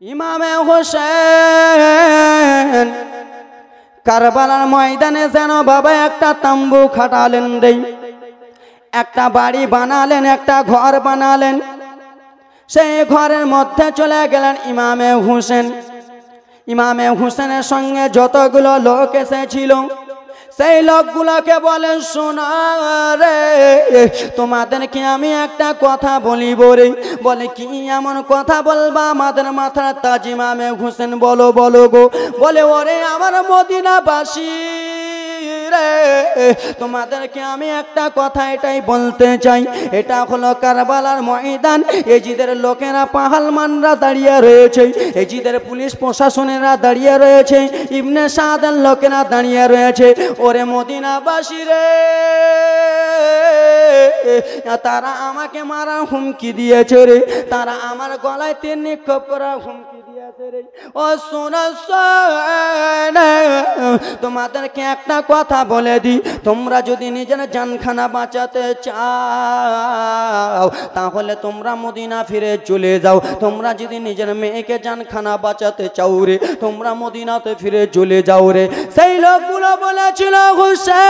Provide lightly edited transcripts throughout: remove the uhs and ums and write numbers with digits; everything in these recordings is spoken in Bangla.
ইমামে হোসেন কারবালার ময়দানে যেন বাবা একটা তাম্বু খাটালেন রে, একটা বাড়ি বানালেন, একটা ঘর বানালেন। সেই ঘরের মধ্যে চলে গেলেন ইমামে হোসেন। ইমামে হোসেনের সঙ্গে যতগুলো লোক এসেছিল সেই লোকগুলোকে বলেন, শোনা রে, তোমাদেরকে আমি একটা কথা বলিব রে। বলে, কি এমন কথা বলবা? আমাদের মাথার তাজ ইমামে হোসেন, বলো বলো গো। বলে, ওরে আমার মদিনাবাসী রে, তোমাদেরকে আমি একটা কথা এটাই বলতে চাই। এটা হলো কারবালার ময়দান। এজিদের লোকেরা পাহালমানরা দাঁড়িয়ে রয়েছে, এজিদের পুলিশ প্রশাসনেরা দাঁড়িয়ে রয়েছে, ইবনে সাদের লোকেরা দাঁড়িয়ে রয়েছে। ওরে মদিনাবাসী রে, তারা আমাকে মারার হুমকি দিয়েছে রে, তারা আমার গলায় তীর নিক্ষেপ করার হুমকি দিয়েছে রে। ও শোনো, তোমাদেরকে একটা কথা বলে দি, তোমরা যদি নিজের জানখানা বাঁচাতে চাও তাহলে তোমরা মদিনা ফিরে চলে যাও। তোমরা যদি নিজের মেয়েকে জানখানা বাঁচাতে চাও রে, তোমরা মদিনাতে ফিরে চলে যাও রে। সেই লোকগুলো বলেছিল, হুসেন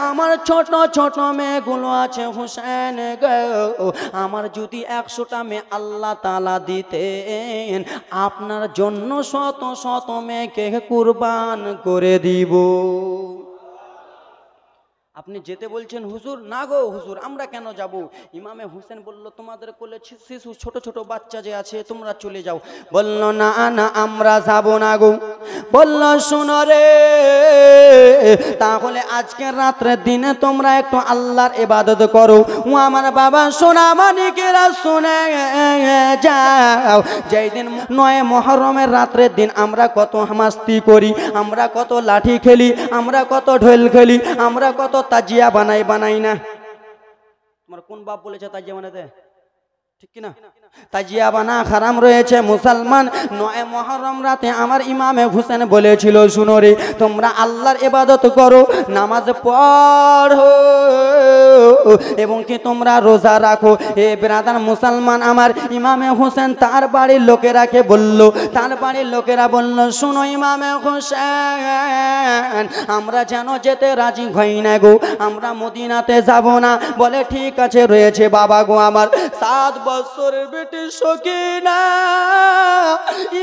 আমার ছোট ছোট মেয়েগুলো আছে, হুসেন গো, আমার যদি 100টা মেয়ে আল্লাহ তাআলা দিতেন, আপনার জন্য শত শত মেয়েকে কুরবান করে দিব। আপনি যেতে বলছেন হুজুর? না গো হুজুর, আমরা কেন যাব? ইমামে হোসেন বলল, তোমাদের কোলে শিশু ছোট ছোট বাচ্চা যে আছে, তোমরা চলে যাও। বলল, না না, আমরা যাব না গো। বলল, শোনো রে, তাহলে আজকের রাত্রের দিনে তোমরা একটু আল্লাহর ইবাদত করো। ও আমার বাবা সোনা মানিকেরা, শুনে যাও, যেই দিন 9 মুহররমের রাত্রের দিন আমরা কত মাস্তি করি, আমরা কত লাঠি খেলি, আমরা কত ঢোল খেলি, আমরা কত তাজিয়া বানাই না। তোমার কোন বাপ বলেছে তাজিয়া বানাতে? ঠিক কিনা? তাজিয়া বানা হারাম রয়েছে। মুসলমান 9 মুহররম রাতে আমার ইমামে হোসেন বলেছিল, শুনো রে, তোমরা আল্লাহর ইবাদত করো, নামাজ পড়ো এবং কি তোমরা রোজা রাখো। এ ব্রাদার মুসলমান, আমার ইমামে হোসেন তার বাড়ির লোকেরাকে বলল, তার বাড়ির লোকেরা বলল, শুনো ইমামে হোসেন, আমরা যেন যেতে রাজি হই না গো, আমরা মদিনাতে যাব না। বলে, ঠিক আছে রয়েছে বাবা গো। আমার 7 বছরের বেটি সকিনা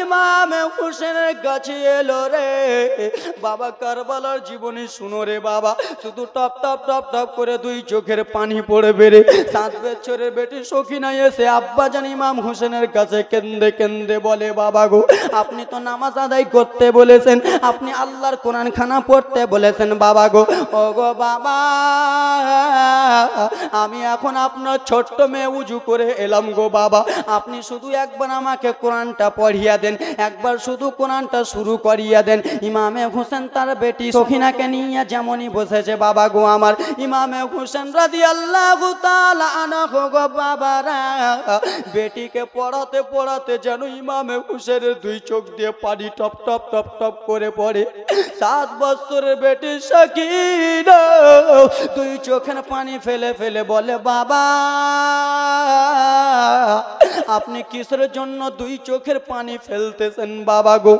ইমামে হোসেনের কাছে এলো রে। বাবা কারবালার জীবনী শুনো রে বাবা, শুধু টপ টপ টপ টপ করে 2 চোখের পানি পড়বে রে। 7 বছরের বেটি সকিনা এসে আব্বাজান ইমাম হোসেনের কাছে কেন্দে কেন্দে বলে, বাবা গো, আপনি তো নামাজ আদায় করতে বলেছেন, আপনি আল্লাহর কোরআন খানা পড়তে বলেছেন বাবা গো। ও গো বাবা, আমি এখন আপনার ছোট্ট মেয়ে উজু করে এলাম গো বাবা, আপনি শুধু একবার আমাকে কোরআনটা পড়িয়া দেন, একবার শুধু কোরআনটা শুরু করিয়া দেন। ইমামে হোসেন তার বেটি সখিনাকে নিয়ে যেমনই বসেছে বাবা গো আমার, ইমামে হোসেন রাদিয়াল্লাহু তাআলা আনহু গো বাবারা, বেটিকে পড়াতে পড়াতে যেন ইমামে হোসেনের 2 চোখ দিয়ে পানি টপ টপ টপ টপ করে পড়ে। 7 বছরের বেটি সকিনা 2 চোখের পানি ফেলে ফেলে বলে, বাবা আপনি কিসের জন্য 2 চোখের পানি ফেলতেছেন বাবা গো?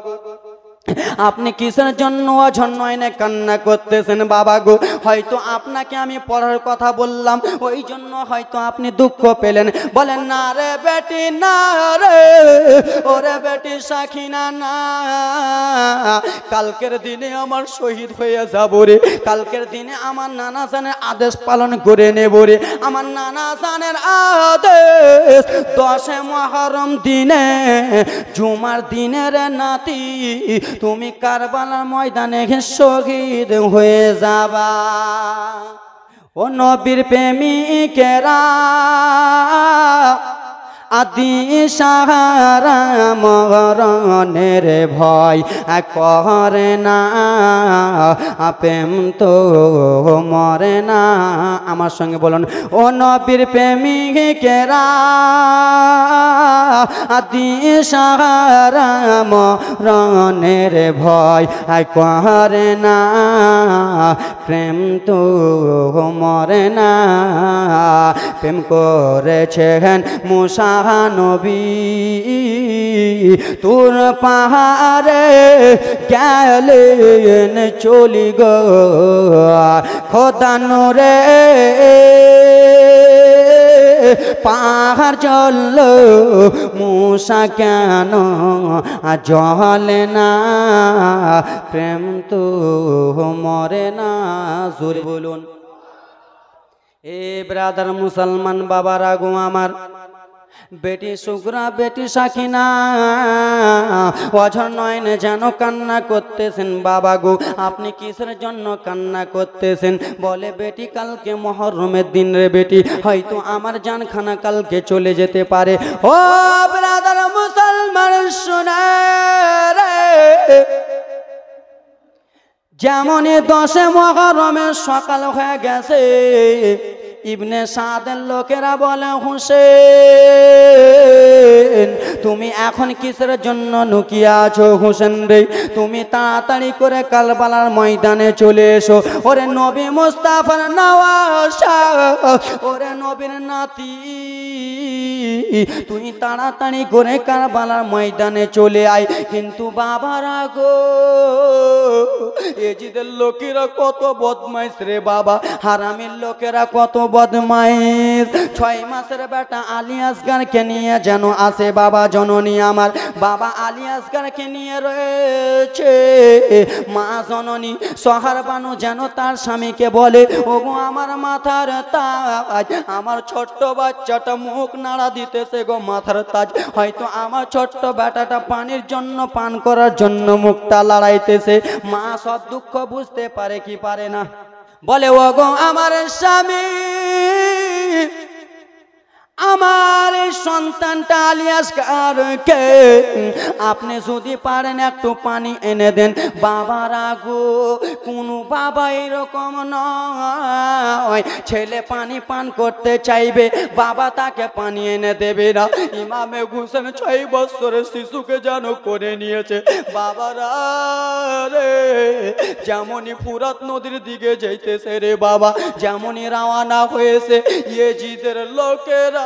আপনি কিসের জন্য অঝন্যয়নে কান্না করতেছেন বাবা গো? হয়তো আপনাকে আমি পড়ার কথা বললাম, ওই জন্য হয়তো আপনি দুঃখ পেলেন। বলেন, না রে বেটি, না রে, ওরে বেটি সাখিনা, না, কালকের দিনে আমার শহীদ হয়ে যাব রে, কালকের দিনে আমার নানা জানের আদেশ পালন করে নেব রে। আমার নানা জানের আদেশ 10 মুহররম দিনে, জুমার দিনের নাতি, তুমি কারবালার ময়দানে শহীদ হয়ে যাবা। ও নবীর প্রেমিকেরা, আদি সাহারা মরণের ভয় করে না, প্রেম তো মরে না। আমার সঙ্গে বলুন, ও নবীর প্রেমিকেরা, দিশাহারা মরণের ভয় করে না, প্রেম তো মরে না। প্রেম করেছেন মুসা নবী, তোর পাহাড়ে গেলেন চলি গো খোদা নূরে পাহাড় চলল মুসা কেন জলে না, প্রেম তো মরে না। জোরে বলুন। এ ব্রাদার মুসলমান বাবারা গো আমার, বেটি সুগরা বেটি সাকিনা অঝর নয়নে যেন কান্না করতেছেন। বাবা গো আপনি কিসের জন্য কান্না করতেছেন? বলে বেটি কালকে মুহররমের দিন রে বেটি, হয়তো আমার জানখানা কালকে চলে যেতে পারে। ও ব্রাদার মুসলমান শোনা রে, যেমনই 10 মুহররমের সকাল হয়ে গেছে, ইবনে সাদের লোকেরা বলে হুসেন তুমি এখন কিসের জন্য লুকিয়ে আছো? হুসেন রে তুমি তাড়াতাড়ি করে কারবালার ময়দানে চলে এসো। ওরে নবী মুস্তাফার নওয়াসা, ওরে নবীর নাতি, তুই তাড়াতাড়ি করে কারবালার ময়দানে চলে আয়। কিন্তু বাবারা গো, এজিদের লোকেরা কত বদমাইশ রে বাবা, হারামির লোকেরা কত বদমাইশ। 6 মাসের বেটা আলী আসগারকে নিয়ে যেন আসে বাবা জননী আমার, বাবা আলী আসগারকে নিয়ে রয়েছে মা জননী সোহার বানু যেন তার স্বামীকে বলে, ওগো আমার মাথার তাজ, আমার ছোট্ট বাচ্চাটা মুখ নাড়া দিতেছে গো মাথার তাজ, হয়তো আমার ছোট্ট বেটাটা পানির জন্য পান করার জন্য মুখটা লড়াইতেছে। মা সব দুঃখ বুঝতে পারে কি পারে না? বলে ওগো আমার স্বামী, আমার এই সন্তানটা আলী আসগারকে আপনি যদি পারেন একটু পানি এনে দেন। বাবারা গো, কোন বাবা এরকম নয়, ছেলে পানি পান করতে চাইবে, বাবা তাকে পানি এনে দেবে না। ইমামে হুসেন 6 বছরের শিশুকে যেন করে নিয়েছে। বাবারা রে, যেমনই ফুরাত নদীর দিকে যাইতেছে রে বাবা, যেমনই রওনা হয়েছে ইয়েজিদের লোকেরা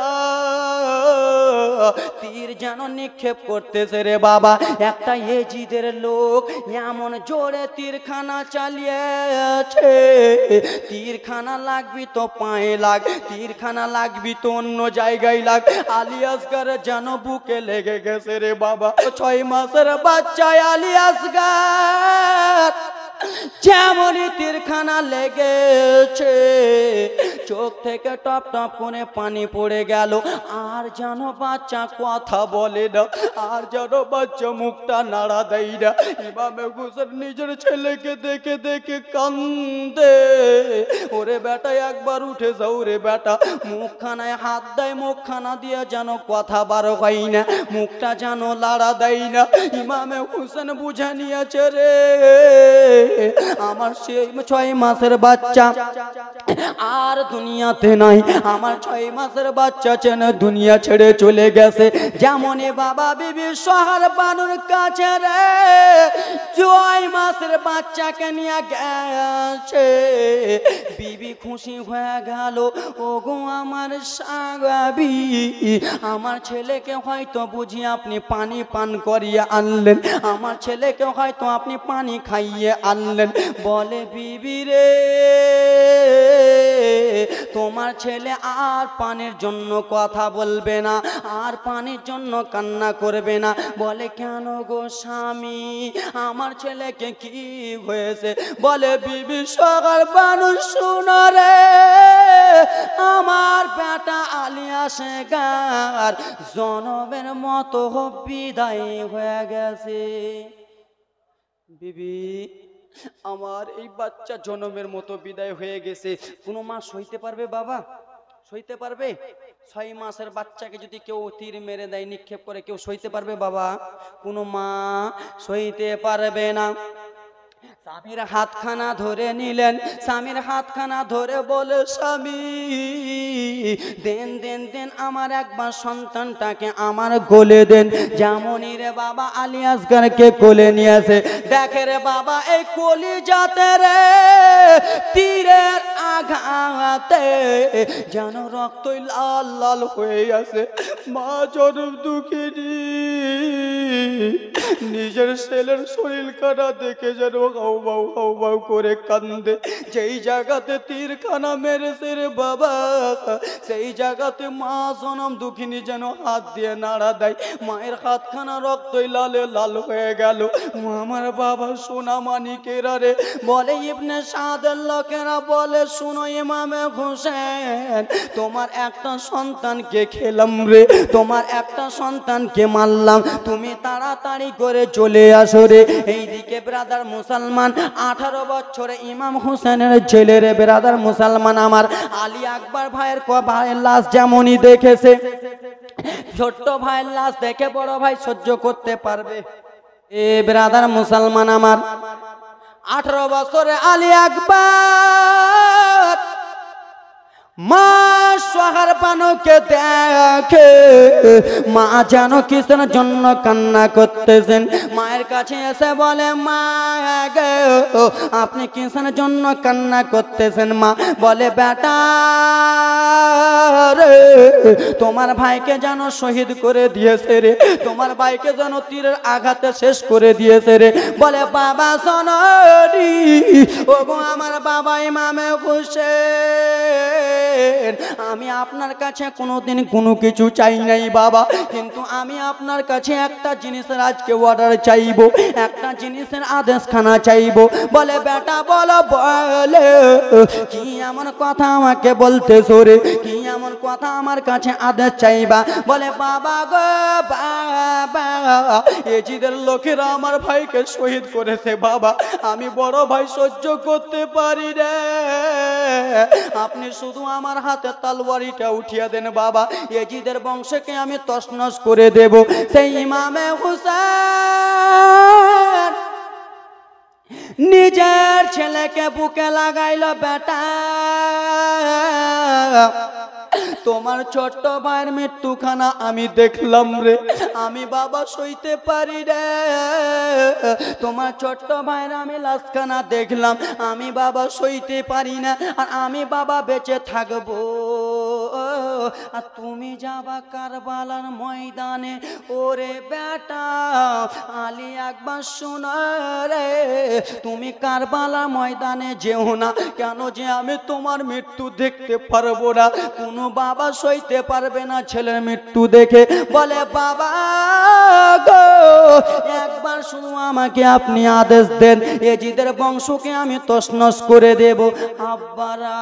তীর যেন নিক্ষেপ করতেছে রে বাবা। একটা ইয়েজিদের লোক এমন জোরে তীরখানা চালিয়েছে, তীরখানা লাগবি তো পায়ে লাগ, তীরখানা লাগবি তো অন্য জায়গায় লাগ। আলী আসগার যেন বুকে লেগে গেছে রে বাবা। 6 মাসের বাচ্চা আলী আসগার যেমনই তীরখানা লেগেছে, চোখ থেকে টপ টপ করে পানি পড়ে গেল। আর যেন বাচ্চা কথা বলে না, আর যেন বাচ্চা মুখটা নাড়া দেয় না। ইমামে হুসেন নিজের ছেলেকে দেখে দেখে কান্দে। ওরে বেটা একবার উঠে যাও রে বেটা, মুখখানায় হাত দেয়, মুখখানা দিয়ে যেন কথা বার হয় না, মুখটা যেন লাড়া দেয় না। ইমামে হুসেন বুঝে নিয়েছে রে, আমার সেই 6 মাসের বাচ্চা আর দুনিয়াতে নাই, আমার 6 মাসের বাচ্চা যেন দুনিয়া ছেড়ে চলে গেছে। যেমনই বাবা বিবি সোহার বানুর কাছে রে 6 মাসের বাচ্চাকে নিয়ে গেছে, বিবি খুশি হয়ে গেল। ওগো আমার স্বামী, আমার ছেলেকে হয়তো বুঝি আপনি পানি পান করিয়ে আনলেন, আমার ছেলেকে হয়তো আপনি পানি খাইয়ে আনলেন। বলে বিবি রে, তোমার ছেলে আর পানির জন্য কথা বলবে না, আর পানির জন্য কান্না করবে না। বলে কেন গো স্বামী, আমার ছেলেকে কি হয়েছে? বলে বিবি সোহার বানু শোনো রে, আমার বেটা আলী আসগার জনমের মতো বিদায় হয়ে গেছে। বিবি, আমার এই বাচ্চা জনমের মতো বিদায় হয়ে গেছে, কোনো মা সইতে পারবে? বাবা সইতে পারবে? 6 মাসের বাচ্চাকে যদি কেউ তীর মেরে দেয়, নিক্ষেপ করে, কেউ সইতে পারবে? বাবা কোনো মা সইতে পারবে না। স্বামীর হাতখানা ধরে নিলেন, স্বামীর হাতখানা ধরে বলে, স্বামী দেন দেন দেন আমার একবার সন্তানটাকে আমার কোলে দেন। যেমনই রে বাবা আলী আসগরকে কোলে নিয়ে আসে, দেখে রে বাবা এই কলিজাতে রে তীরের আঘাতে যেন রক্তই লাল লাল হয়ে আছে। মা জনম দুঃখিনী নিজের ছেলের শরীর কাটা দেখে যেন হাউমাউ হাউমাউ করে কান্দে। যেই জায়গাতে তীরখানা মেরেছে রে বাবা, সেই জায়গাতে মা জনম দুঃখিনী যেন হাত দিয়ে নাড়া দেয়। মায়ের হাতখানা রক্তই লালে লাল হয়ে গেল। আমার বাবা সোনা মানিকেরা রে বলে, ইবনে সাদের লোকেরা বলে, শুনো ইমামে হোসেন, তোমার একটা সন্তানকে খেলাম রে, তোমার একটা সন্তানকে মারলাম, তুমি তাড়াতাড়ি করে চলে আসো রে। এইদিকে ব্রাদার মুসলমান 18 বছরে ইমাম হোসেনের ছেলে রে ব্রাদার মুসলমান আমার আলী আকবর ভাইয়ের লাশ যেমনই দেখেছে, ছোট্ট ভাইয়ের লাশ দেখে বড় ভাই সহ্য করতে পারবে? এ ব্রাদার মুসলমান আমার 18 বছরে আলী আকবর মা সোহার বানুকে দেখে, মা যেন কিসের জন্য কান্না করতেছেন। মায়ের কাছে এসে বলে, মা গো আপনি কিসের জন্য কান্না করতেছেন? মা বলে, বেটা রে তোমার ভাইকে যেন শহীদ করে দিয়েছে রে, তোমার ভাইকে যেন তীরের আঘাতে শেষ করে দিয়েছে রে। বলে, বাবা শোনি, ওগো আমার বাবা ইমামে হোসেন, আমি আপনার কাছে কোনোদিন কোনো কিছু চাই নাই বাবা, কিন্তু আমি আপনার কাছে একটা জিনিসের আজকে অর্ডার চাইবো, একটা জিনিসের আদেশখানা চাইবো। বলে, বেটা বলো, বলে কি এমন কথা আমাকে বলতেছো রে, কি এমন কথা আমার কাছে আদেশ চাইবা? বলে, বাবা গো বাবা, এজিদের লোকেরা আমার ভাইকে শহীদ করেছে বাবা, আমি বড় ভাই সহ্য করতে পারি রে, আপনি শুধু আমার হাতে তলোয়ারটা উঠিয়ে দেন বাবা, এজিদের বংশকে আমি তছনছ করে দেব। সেই ইমামে হোসেন নিজের ছেলেকে বুকে লাগাইল, বেটা তোমার ছোট্ট ভাইয়ের মৃত্যুখানা আমি দেখলাম রে, আমি বাবা সইতে পারি রে, তোমার ছোট্ট ভাইয়ের আমি লাশখানা দেখলাম, আমি বাবা সইতে পারি না, আর আমি বাবা বেঁচে থাকবো, আর তুমি যাবা কারবালার ময়দানে। ওরে বেটা আলী আকবর শোনো রে, তুমি কারবালার ময়দানে যেও না, কেন যে আমি তোমার মৃত্যু দেখতে পারবো না, কোনো বাবা সইতে পারবে না ছেলের মৃত্যু দেখে। বলে, বাবা গো একবার শুধু আমাকে আপনি আদেশ দেন, এজিদের বংশকে আমি তছনছ করে দেব। আব্বারা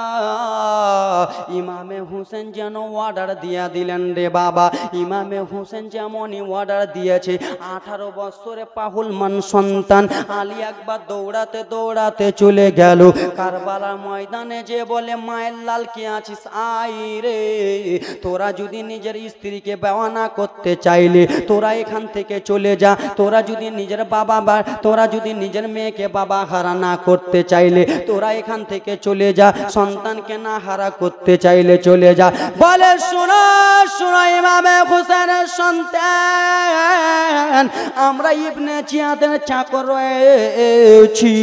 ইমামে হোসেন যেন অর্ডার দিয়া দিলেন রে বাবা, ইমামে হোসেন যেমনই অর্ডার দিয়েছে, 18 বছরে পাহুলমান সন্তান আলী আকবর দৌড়াতে দৌড়াতে চলে গেল কারবালার ময়দানে, যে বলে, মায়ের লাল কি আছিস, আই রে, তোরা যদি নিজের স্ত্রীকে বেওয়া না করতে চাইলে তোরা এখান থেকে চলে যা, তোরা যদি নিজের বাবা বা তোরা যদি নিজের মেয়েকে বাবা হারা না করতে চাইলে তোরা এখান থেকে চলে যা, সন্তানকে না হারা করতে চাইলে চলে যা। বলে, শোনো শোনো ইমামে হোসেনের সন্তান, আমরা ইবনে জিয়াদের চাকর রয়েছি,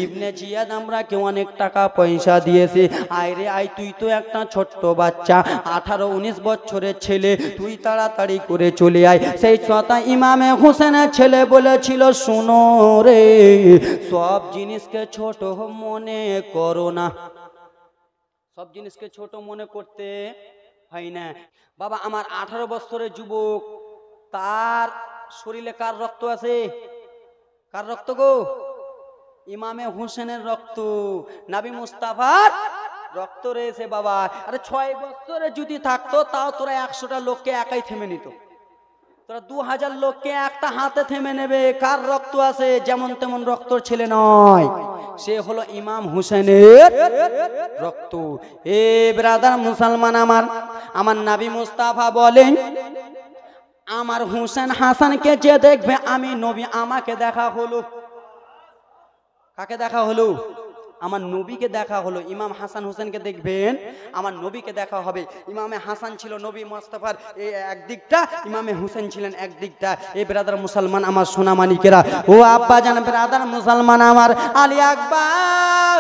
ইবনে জিয়াদ আমরা কে অনেক টাকা পয়সা দিয়েছি, আয় রে আয়, তুই তো একটা ছোট্ট বাচ্চা, 18-19 বছরের ছেলে, তুই তাড়াতাড়ি করে চলে আয়। সেই কথা ইমামে হোসেনের ছেলে বলেছিল, শোনো রে সব জিনিসকে ছোট মনে করো না, সব জিনিসকে ছোট মনে করতে হয় না। বাবা আমার 18 বছরের যুবক, তার শরীরে কার রক্ত আছে? কার রক্ত গো? ইমামে হোসেনের রক্ত, নবী মুস্তাফার রক্ত রয়েছে বাবা। আরে 6 বছরে যদি থাকতো তাও তোরা 100টা লোককে একাই থেমে নিত, তোরা 2000 লোককে একটা হাতে থেমে নেবে। কার রক্ত আছে? যেমন তেমন রক্তর ছেলে নয়, সে হলো ইমাম হুসেনের রক্ত। এ ব্রাদার মুসলমান আমার নবী মুস্তাফা বলেন, আমার হুসেন হাসানকে যে দেখবে আমি নবী, আমাকে দেখা হলো। কাকে দেখা হলো? আমার নবীকে দেখা হলো। ইমাম হাসান হোসেনকে দেখবেন, আমার নবীকে দেখা হবে। ইমামে হাসান ছিল নবী মুস্তাফার একদিকটা, ইমামে হোসেন ছিলেন একদিকটা। এই ব্রাদার মুসলমান আমার সোনামানিকেরা, ও আব্বা জান ব্রাদার মুসলমান আমার, আলী আকবার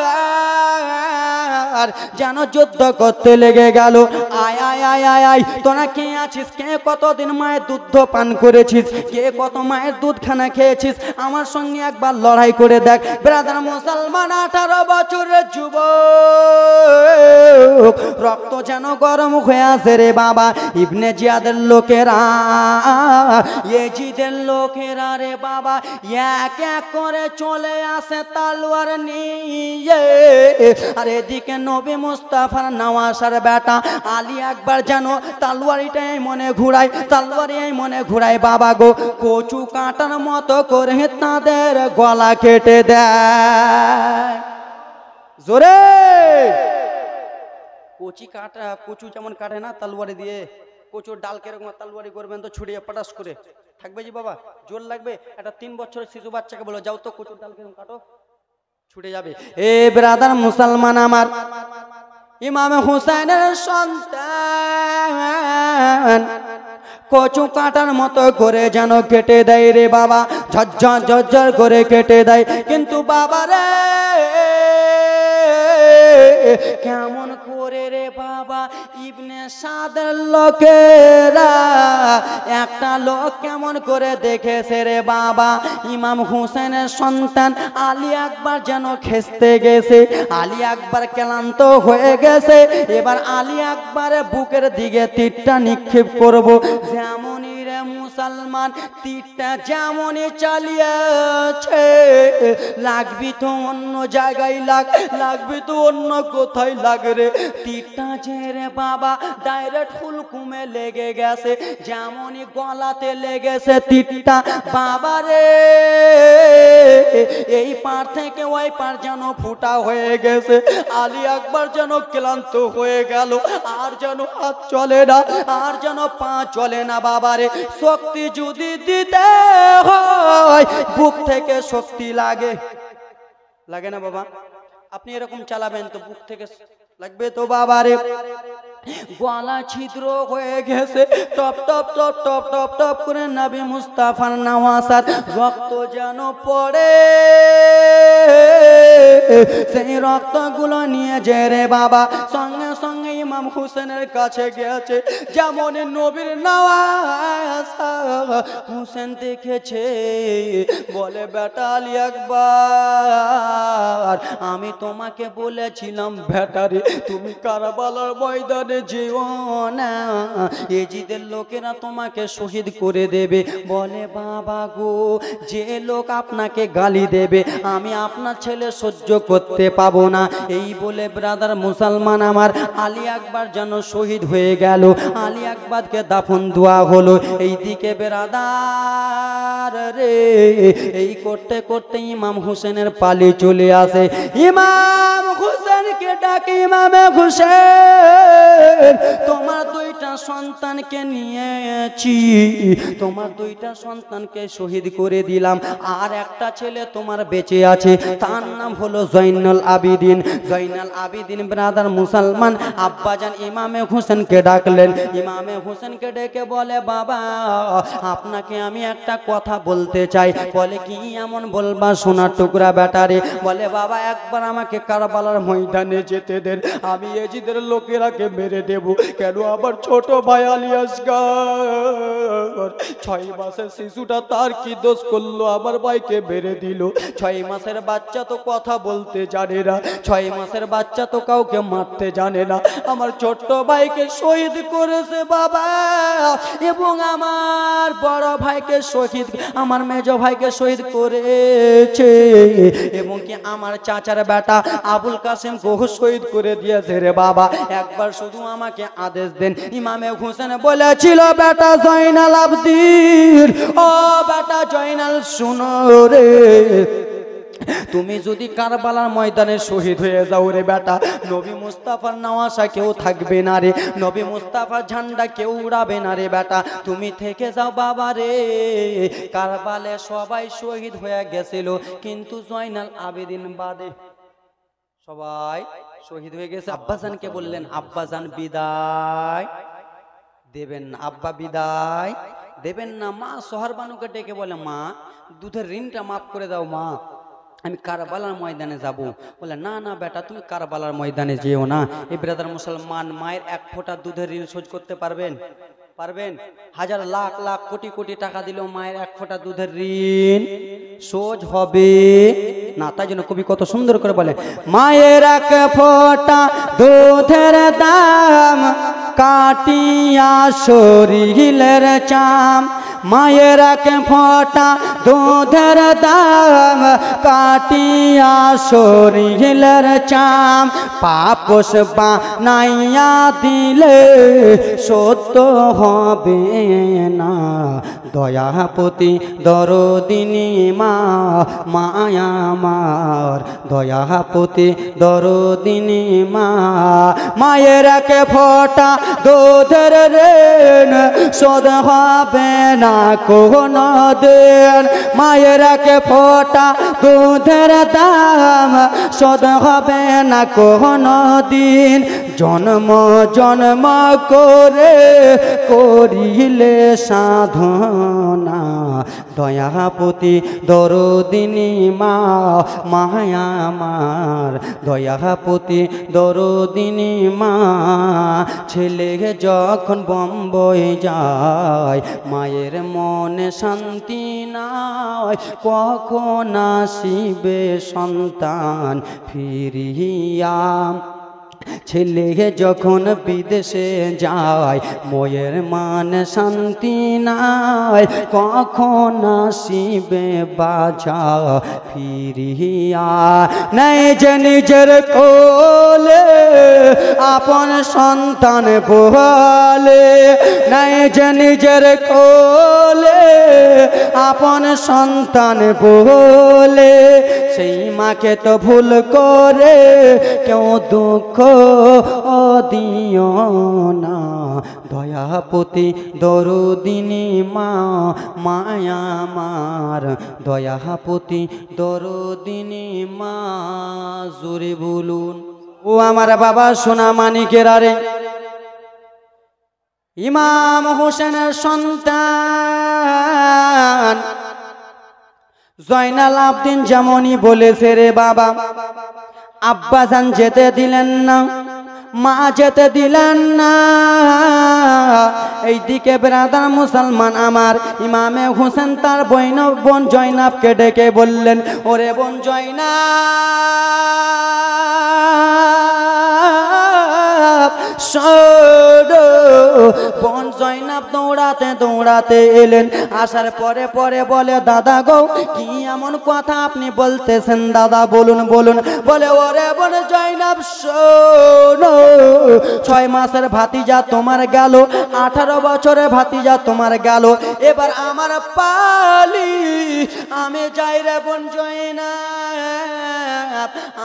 যেন যুদ্ধ করতে লেগে গেল। আয় আয় আয় আয় আয়, তোরা কে আছিস? কে কতদিন মায়ের দুধ পান করেছিস? কে কত মায়ের দুধ খানা খেয়েছিস? আমার সঙ্গে একবার লড়াই করে দেখ। ব্রাদার মুসলমান 18 বছরের যুবক, রক্ত যেন গরম হয়ে আসে রে বাবা। ইবনে জিয়াদের লোকেরা, ইয়েজিদের লোকেরা রে বাবা, এক এক করে চলে আসে তলোয়ার নিয়ে। আর এদিকে নবী মুস্তাফার নওয়াসার বেটা আলী আকবার যেন তলোয়ারিটাই মনে ঘুরায়, তলোয়ারিই মনে ঘুরায় বাবা গো। কচু কাটার মতো করে তাদের গলা কেটে দেয়। জোরে কচু যেমন কাটে না তলোয়ারি দিয়ে, কচুর ডাল কেরকম তলোয়ারি করবেন তো ছুড়িয়ে পটাশ করে থাকবে জি বাবা, জোর লাগবে। একটা 3 বছরের শিশু বাচ্চাকে বলো যাও তো কচুর ডাল কেরকম কাটো, ছুটে যাবে। এ ব্রাদার মুসলমান আমার, ইমাম হুসাইনের সন্তান কচু কাটার মতো করে যেন কেটে দেয় রে বাবা, ঝরঝর ঝরঝর করে কেটে দেয়। কিন্তু বাবা রে কেমন করে রে বাবা, ইবনে সাদের লোকেরা একটা লোক কেমন করে দেখেছে রে বাবা, ইমাম হুসেনের সন্তান আলী আকবার যেন খেস্তে গেছে। আলী আকবার ক্লান্ত হয়ে গেছে। এবার আলী আকবারের বুকের দিকে তীরটা নিক্ষেপ করব। যেমনই রে মুসলমান তীরটা যেমনই চালিয়েছে, লাগবি তো অন্য জায়গায় লাগবি তো অন্য কোথায় লাগে রে। তীরটা যে রে বাবা ডাইরেক্ট হুলকুমে লেগে গেছে, যেমনই গলাতে লেগেছে তীরটা বাবা রে, এই পার থেকে ওই পার যেন ফুটা হয়ে গেছে। আলী আকবার যেন ক্লান্ত হয়ে গেল, আর যেন হাত চলে না, আর যেন পা চলে না বাবা রে। শক্তি যদি দিতে হয় বুক থেকে শক্তি লাগে, লাগে না বাবা? আপনি এরকম চালাবেন তো বুক থেকে লাগবে তো বাবা রে। গলা ছিদ্র হয়ে গেছে, top top top top top top করে নবী মুস্তাফার নওয়াসার রক্ত যেন পড়ে। সেই রক্তগুলো নিয়ে যে রে বাবা সঙ্গে সঙ্গে ইমাম হুসেনের কাছে গেছে। যেমন নবীর নওয়াসা হুসেন দেখেছে, বলে বেটা আলী আকবার, আমি তোমাকে বলেছিলাম বেটারে তুমি কারবালার ময়দানে যেও না, ইয়েজিদের লোকেরা তোমাকে শহীদ করে দেবে। বলে বাবা গো, যে লোক আপনাকে গালি দেবে আমি আপনার ছেলে সহ্য করতে পাবো না। এই বলে ব্রাদার মুসলমান আমার আলী আকবার যেন শহীদ হয়ে গেল। আলী আকবরকে দাফন দেওয়া হলো। এইদিকে ব্রাদার রে এই করতে করতে ইমাম হুসেনের পালি চলে আসে। ইমাম হুসেনকে ডাকে, ইমামে হুসেন তোমার 2টা সন্তানকে নিয়েছি, তোমার 2টা সন্তানকে শহীদ করে দিলাম, আর একটা ছেলে তোমার বেঁচে আছে, তার নাম হলো জয়নুল আবিদিন। জয়নুল আবিদিন ব্রাদার মুসলমান আব্বাজান ইমামে হুসেনকে ডাকলেন। ইমামে হুসেনকে ডেকে বলে বাবা আপনাকে আমি একটা কথা বলতে চাই। বলে কি এমন বলবা সোনার টুকরা বেটারে? বলে বাবা একবার আমাকে কারবালার ময়দানে যেতে দেন, আমি ইয়েজিদের লোকেরাকে মেরে দেব। কেন? আবার ছোট ভাই আলী আসগর 6 মাসের শিশুটা তার কি দোষ করলো আমার ভাইকে মেরে দিল? 6 মাসের বাচ্চা তো কথা বলতে জানে না, 6 মাসের বাচ্চা তো কাউকে মারতে জানে না। আমার ছোট্ট ভাইকে শহীদ করেছে বাবা, এবং আমার বড় ভাইকে শহীদ, আমার মেজ ভাইকে শহীদ করেছে, এবং কি আমার চাচার বেটা আবুল কাসেম গোহ শহীদ করে দিয়েছে রে বাবা। একবার শুধু আমাকে আদেশ দেন। ইমামে হুসেন বলেছিল বেটা জয়নাল আবদিন, ও বেটা জয়নাল শুনো রে, তুমি যদি কারবালার ময়দানে শহীদ হয়ে যাও রে বেটা, নবী মুস্তাফার নওয়াসা কেউ থাকবে না রে, নবী মুস্তাফার ঝান্ডা কেউ উড়াবে না রে বেটা, তুমি থেকে যাও বাবা রে। কারবালে সবাই শহীদ হয়ে গেছিল, কিন্তু জয়নাল আবেদিন বাদে সবাই শহীদ হয়ে গেছে। আব্বাজানকে বললেন, আব্বাজান বিদায় দেবেন না, আব্বা বিদায় দেবেন না। মা সোহারবানুকে ডেকে বলে, মা দুধের ঋণটা মাফ করে দাও মা, আমি কারবালার ময়দানে যাব। বলে, না না বেটা, তুমি কারবালার ময়দানে যেও না। এই ব্রাদার মুসলমান, মায়ের এক ফোঁটা দুধের ঋণ শোধ করতে পারবেন? পারবেন? হাজার লাখ লাখ কোটি কোটি টাকা দিলেও মায়ের এক ফোঁটা দুধের ঋণ শোধ হবে না। তাই জন্য কবি কত সুন্দর করে বলে, মায়ের এক ফোঁটা দুধের দাম কাটিয়া শরীরের চাম, মায়ের এক ফোঁটা দুধের দাম কাটিয়া শরীরের চাম, পাপস বানাইয়া দিলে সত্য হবে না। দয়াপতি দরদিনী মা, মায়া আমার দয়াপতি দরদিনী মা, মায়ের এক ফোঁটা দুধের ঋণ শোধ হবে না কোনো দিন, মায়ের এক ফোঁটা দুধের দাম শোধ হবে না কোনো দিন। জন্ম জন্ম করে করিলে সাধনা, দয়াপতি দরদিনী মা, মায়া আমার দয়াপতি দরদিনী মা। ছেলে যখন বম্বই যায়, মায়ের মনে শান্তি নাই, কখন আসিবে সন্তান ফিরিয়া। ছেলে যখন বিদেশে যায়, ময়ের মান শান্তি নাই, কখন আসিবে বাজা ফিরিয়া। নাই যে নিজের কোলে আপন সন্তান বলে, নাই যে নিজের কোলে আপন সন্তান বলে, সেই মাকে তো ভুল করে কেউ দুঃখ দিও না। দয়াপতি দরদিনী মা, মায়া আমার দয়াপতি দরদিনী মা। জোরে বলুন, ও আমার বাবা সোনা মানিকেরা রে, ইমাম হোসেনের সন্তান জয়নাল আবেদিন যেমনই বলেছে রে বাবা, আব্বাজান যেতে দিলেন না, মা যেতে দিলেন না। এইদিকে ব্রাদার মুসলমান আমার, ইমামে হোসেন তার বোন জয়নাবকে ডেকে বললেন, ওরে বোন জয়নাব শোনো। বোন জয়নাব দৌড়াতে দৌড়াতে এলেন, আসার পরে পরে বলে, দাদা গো কি এমন কথা আপনি বলতেছেন দাদা, বলুন বলুন। বলে, ওরে বোন জয়নাব শোনো, 6 মাসের ভাতিজা তোমার গেল, 18 বছরের ভাতিজা তোমার গেল, এবার আমার পালি, আমি যাই রে বোন জয়নাব,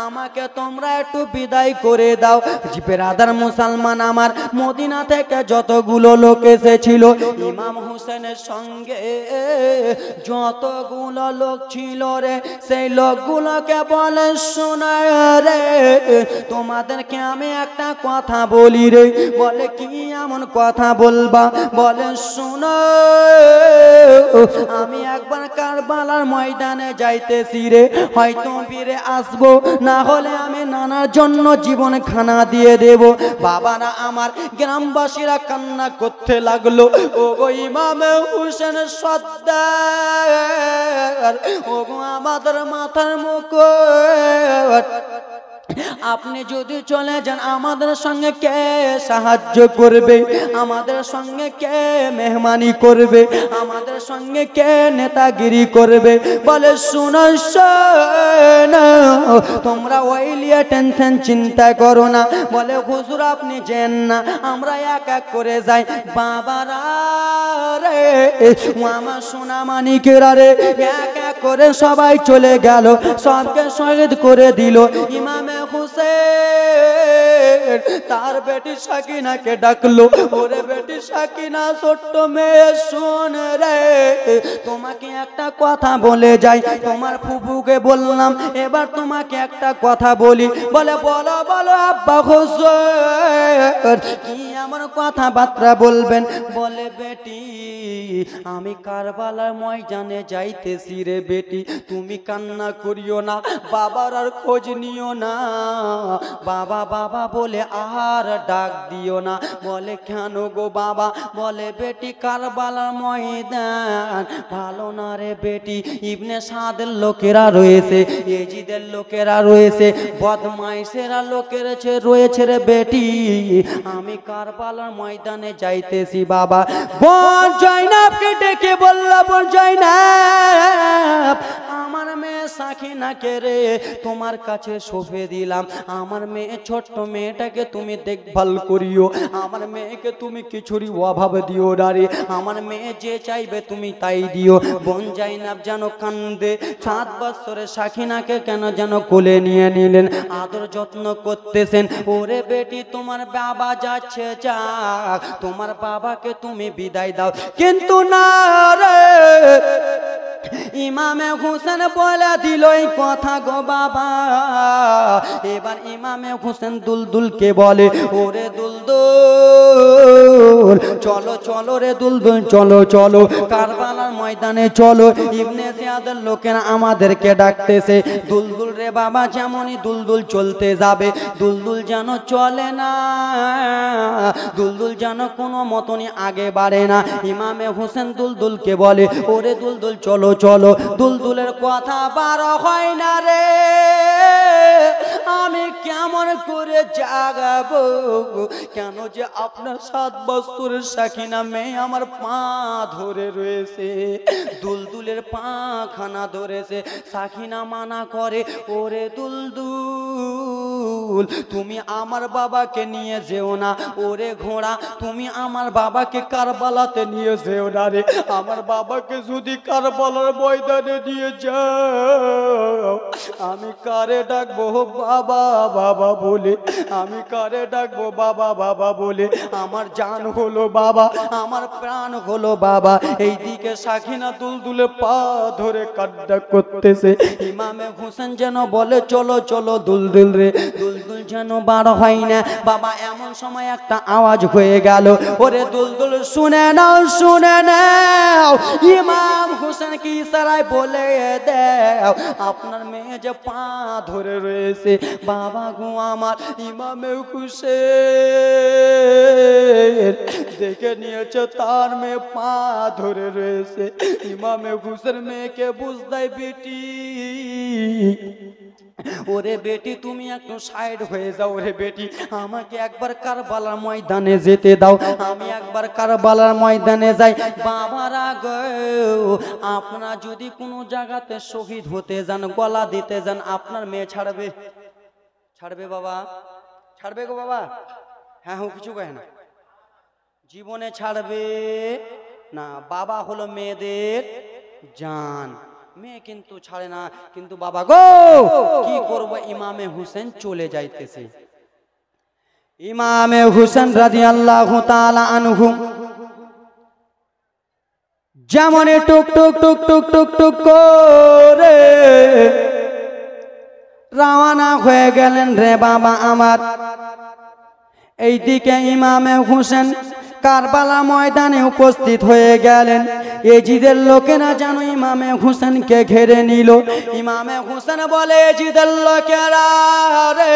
আমাকে তোমরা একটু বিদায় করে দাও। ব্রাদার মুসলমান আমার, মদিনা থেকে যতগুলো লোক এসেছিল, ইমাম হোসেনের সঙ্গে যতগুলো লোক ছিল রে, সেই লোকগুলোকে বলে, শোনা রে তোমাদেরকে আমি একটা কথা বলি রে। বলে, কি এমন কথা বলবা? বলে, শোনো, আমি একবার কারবালার ময়দানে যাইতেছি রে, হয়তো ফিরে আসবো, না হলে আমি নানার জন্য জীবন খানা দিয়ে দেব। বাবারা আমার, গ্রামবাসীরা কান্না করতে লাগলো, ও গো ইমাম হোসেন সর্দার, ও গো আমাদের মাথার মুকুট, আপনি যদি চলে যান আমাদের সঙ্গে কে সাহায্য করবে, আমাদের সঙ্গে কে মেহমানি করবে, আমাদের সঙ্গে কে নেতাগিরি করবে? বলে, শুনো তোমরা ওই লিয়ে টেনশন চিন্তা করো না। বলে, হুজুর আপনি যেন না, আমরা এক এক করে যাই। বাবারা রে, আমার সোনা মানিকেরা রে, এক এক করে সবাই চলে গেল, সবকে শহীদ করে দিল। ইমামে হুসেন তার বেটি সাকিনাকে ডাকলো, ওরে বেটি সাকিনা ছোট্ট মেয়ে শোন রে, তোমাকে একটা কথা বলে যাই। তোমার ফুফুকে বললাম, এবার তোমাকে একটা কথা বলি। বলে বলো বলো আব্বা হুজুর, কি আমার কথাবার্তা বলবেন? বলে বেটি আমি কারবালার ময়দানে যাইতেছি রে বেটি, তুমি কান্না করিও না, বাবার আর খোঁজ নিও না, বাবা বাবা বলে আর ডাক দিও না। বলে কেন গো বাবা? বলে বেটি কারবালার ময়দান ভালো না রে বেটি, ইবনে সাদের লোকেরা রয়েছে, এজিদের লোকেরা রয়েছে, বদমাইশেরা লোকের রয়েছে রে বেটি, আমি কারবালার ময়দানে যাইতেছি বাবা। বোন জয়নাবকে ডেকে বলল, বোন জয়নাব আমার মেয়ে সাকিনাকে রে তোমার কাছে সঁপে দিলাম, আমার মেয়ে ছোট্ট মেয়েটাকে তুমি দেখভাল করিও, আমার মেয়েকে তুমি কিছুরই অভাব দিও না রে, আমার মেয়ে যে চাইবে তুমি তাই দিও। বোন জয়নাব যেন কান্দে, 7 বছরের সাকিনাকে কেন যেন কোলে নিয়ে নিলেন, আদর যত্ন করতেছেন। ওরে বেটি তোমার বাবা যাচ্ছে যাক, তোমার বাবাকে তুমি বিদায় দাও। কিন্তু না রে, ইমামে হুসেন বলে দিল এই কথা গো বাবা। এবার ইমামে হুসেন দুলদুলকে বলে, ওরে দুলদুল চলো চলো রে দুলদুল, চলো চলো কারবালার ময়দানে চলো, ইবনে জিয়াদের লোকেরা আমাদেরকে ডাকতেছে। দুলদুল রে বাবা যেমনই দুলদুল চলতে যাবে, দুলদুল যেন চলে না, দুলদুল যেন কোনো মতনই আগে বাড়ে না। ইমামে হুসেন দুলদুলকে বলে, ওরে দুলদুল চলো চলো, দুলদুলের কথা বার হয় না রে, আমি কেমন করে জাগাবো? কেন যে আপনার 7 বছরের সাকিনা মেয়ে আমার পা ধরে রয়েছে, দুলদুলের পা খানা ধরেছে। সাকিনা মানা করে, ওরে দুলদুল তুমি আমার বাবাকে নিয়ে যেও না, ওরে ঘোড়া তুমি আমার বাবাকে কারবালাতে নিয়ে যেও না রে, আমার বাবাকে যদি কারবালার ময়দানে নিয়ে যাও আমি কারে ডাকবো বাবা বাবা বলে, আমি কারে ডাকবো বাবা বাবা বলে, আমার জান হলো বাবা, আমার প্রাণ হলো বাবা। এইদিকে সাকিনা দুলদুলে পা ধরে কান্না করতেছে। ইমামে হুসেন যেন বলে, চলো চলো দুলদুল রে, দুলদুল যেন বার হয় না বাবা। এমন সময় একটা আওয়াজ হয়ে গেল, ওরে দুলদুল শুনে নাও শুনে নাও, ইমাম হুসেন কি ইশারায় বলে দাও আপনার মেয়ে যে পা ধরে রয়েছে। বাবা গো আমার, ইমামে হুসেন দেখে নিয়েছে তার মেয়ে পা ধরে রয়েছে। ইমামে হুসেন মেয়েকে বুঝদাই বেটি, ওরে বেটি তুমি একটু সাইড হয়ে যাও রে বেটি, আমাকে একবার কারবালার ময়দানে যেতে দাও, আমি একবার কারবালার ময়দানে যাই। বাবারা গো, আপনারা যদি কোনো জায়গাতে শহীদ হতে যান, গলা দিতে যান, আপনার মেয়ে ছাড়বে? ছাড়বে বাবা? ছাড়বে গো বাবা? হ্যাঁ হ্যাঁ কিছু কয় না, জীবনে ছাড়বে না। বাবা হলো মেয়েদের জান, মেয়ে কিন্তু ছাড়ে না। কিন্তু বাবা গো কি করব, ইমামে হুসেন চলে যাইতেছে। ইমামে হুসেন রাদিয়াল্লাহু তাআলা আনহু যেমন টুক টুক টুক টুক টুক টুক করে রওনা হয়ে গেলেন রে বাবা আমার। এইদিকে ইমামে হুসেন কারবালা ময়দানে উপস্থিত হয়ে গেলেন। এজিদের লোকেরা যেন ইমামে হুসেনকে ঘিরে নিল। ইমামে হুসেন বলে, এজিদের লোকেরা রে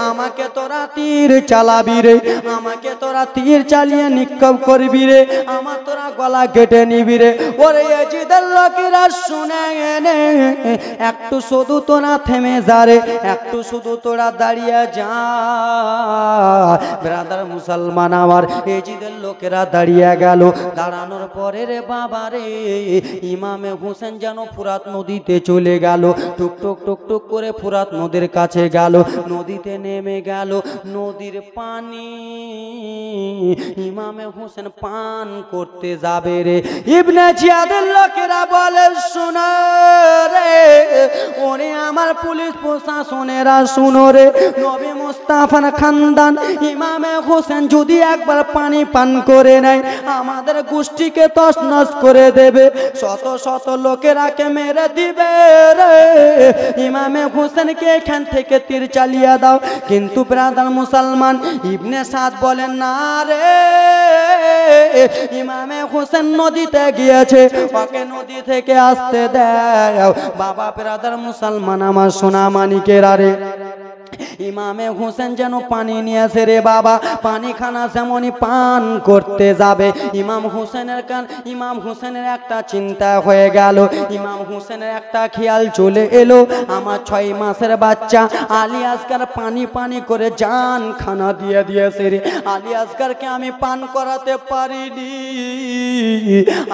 আমাকে তোরা তীর চালাবি রে, আমাকে তোরা তীর চালিয়ে নিক্ষেপ করবি রে, আমার তোরা গলা কেটে নিবি রে। ওরে এজিদের লোকেরা শুনে এনে একটু শুধু তোরা থেমে যা রে, একটু শুধু তোরা দাঁড়িয়ে যা। ব্রাদার মুসলমান আমার, এজিদের লোকেরা দাঁড়িয়ে গেল। দাঁড়ানোর পরে রে বাবা রে ইমামে হোসেন যেন ফুরাত নদীতে চলে গেল। টুক টুক টুক টুক করে ফুরাত নদীর কাছে গেল, নদীতে নেমে গেল। নদীর পানি ইমামে হোসেন পান করতে যাবে রে। ইবনে জিয়াদের লোকেরা বলে শোনো রে, ওরে আমার পুলিশ প্রশাসনেরা শুনো রে, নবী মুস্তাফার খানদান ইমামে হোসেন যদি একবার পানি পান করে নেয় আমাদের গোষ্ঠীকে তছনছ করে দেবে, শত শত লোকেরাকে মেরে দিবে রে। ইমামে হোসেনকে এখান থেকে তীর চালিয়ে দাও। কিন্তু ব্রাদার মুসলমান ইবনে সাদ বলেন না রে, ইমামে হোসেন নদীতে গিয়েছে, ওকে নদী থেকে আসতে দাও। বাবা ব্রাদার মুসলমান আমার সোনা মানিকের আরে ইমামে হোসেন যেন পানি নিয়েছে রে বাবা, পানি খানা যেমনই পান করতে যাবে ইমাম হোসেনের একটা চিন্তা হয়ে গেল। ইমাম হোসেনের একটা খেয়াল চলে এলো, আমার 6 মাসের বাচ্চা আলী আসগার পানি পানি করে জান খানা দিয়ে দিয়েছে রে। আলী আসগারকে আমি পান করাতে পারিনি,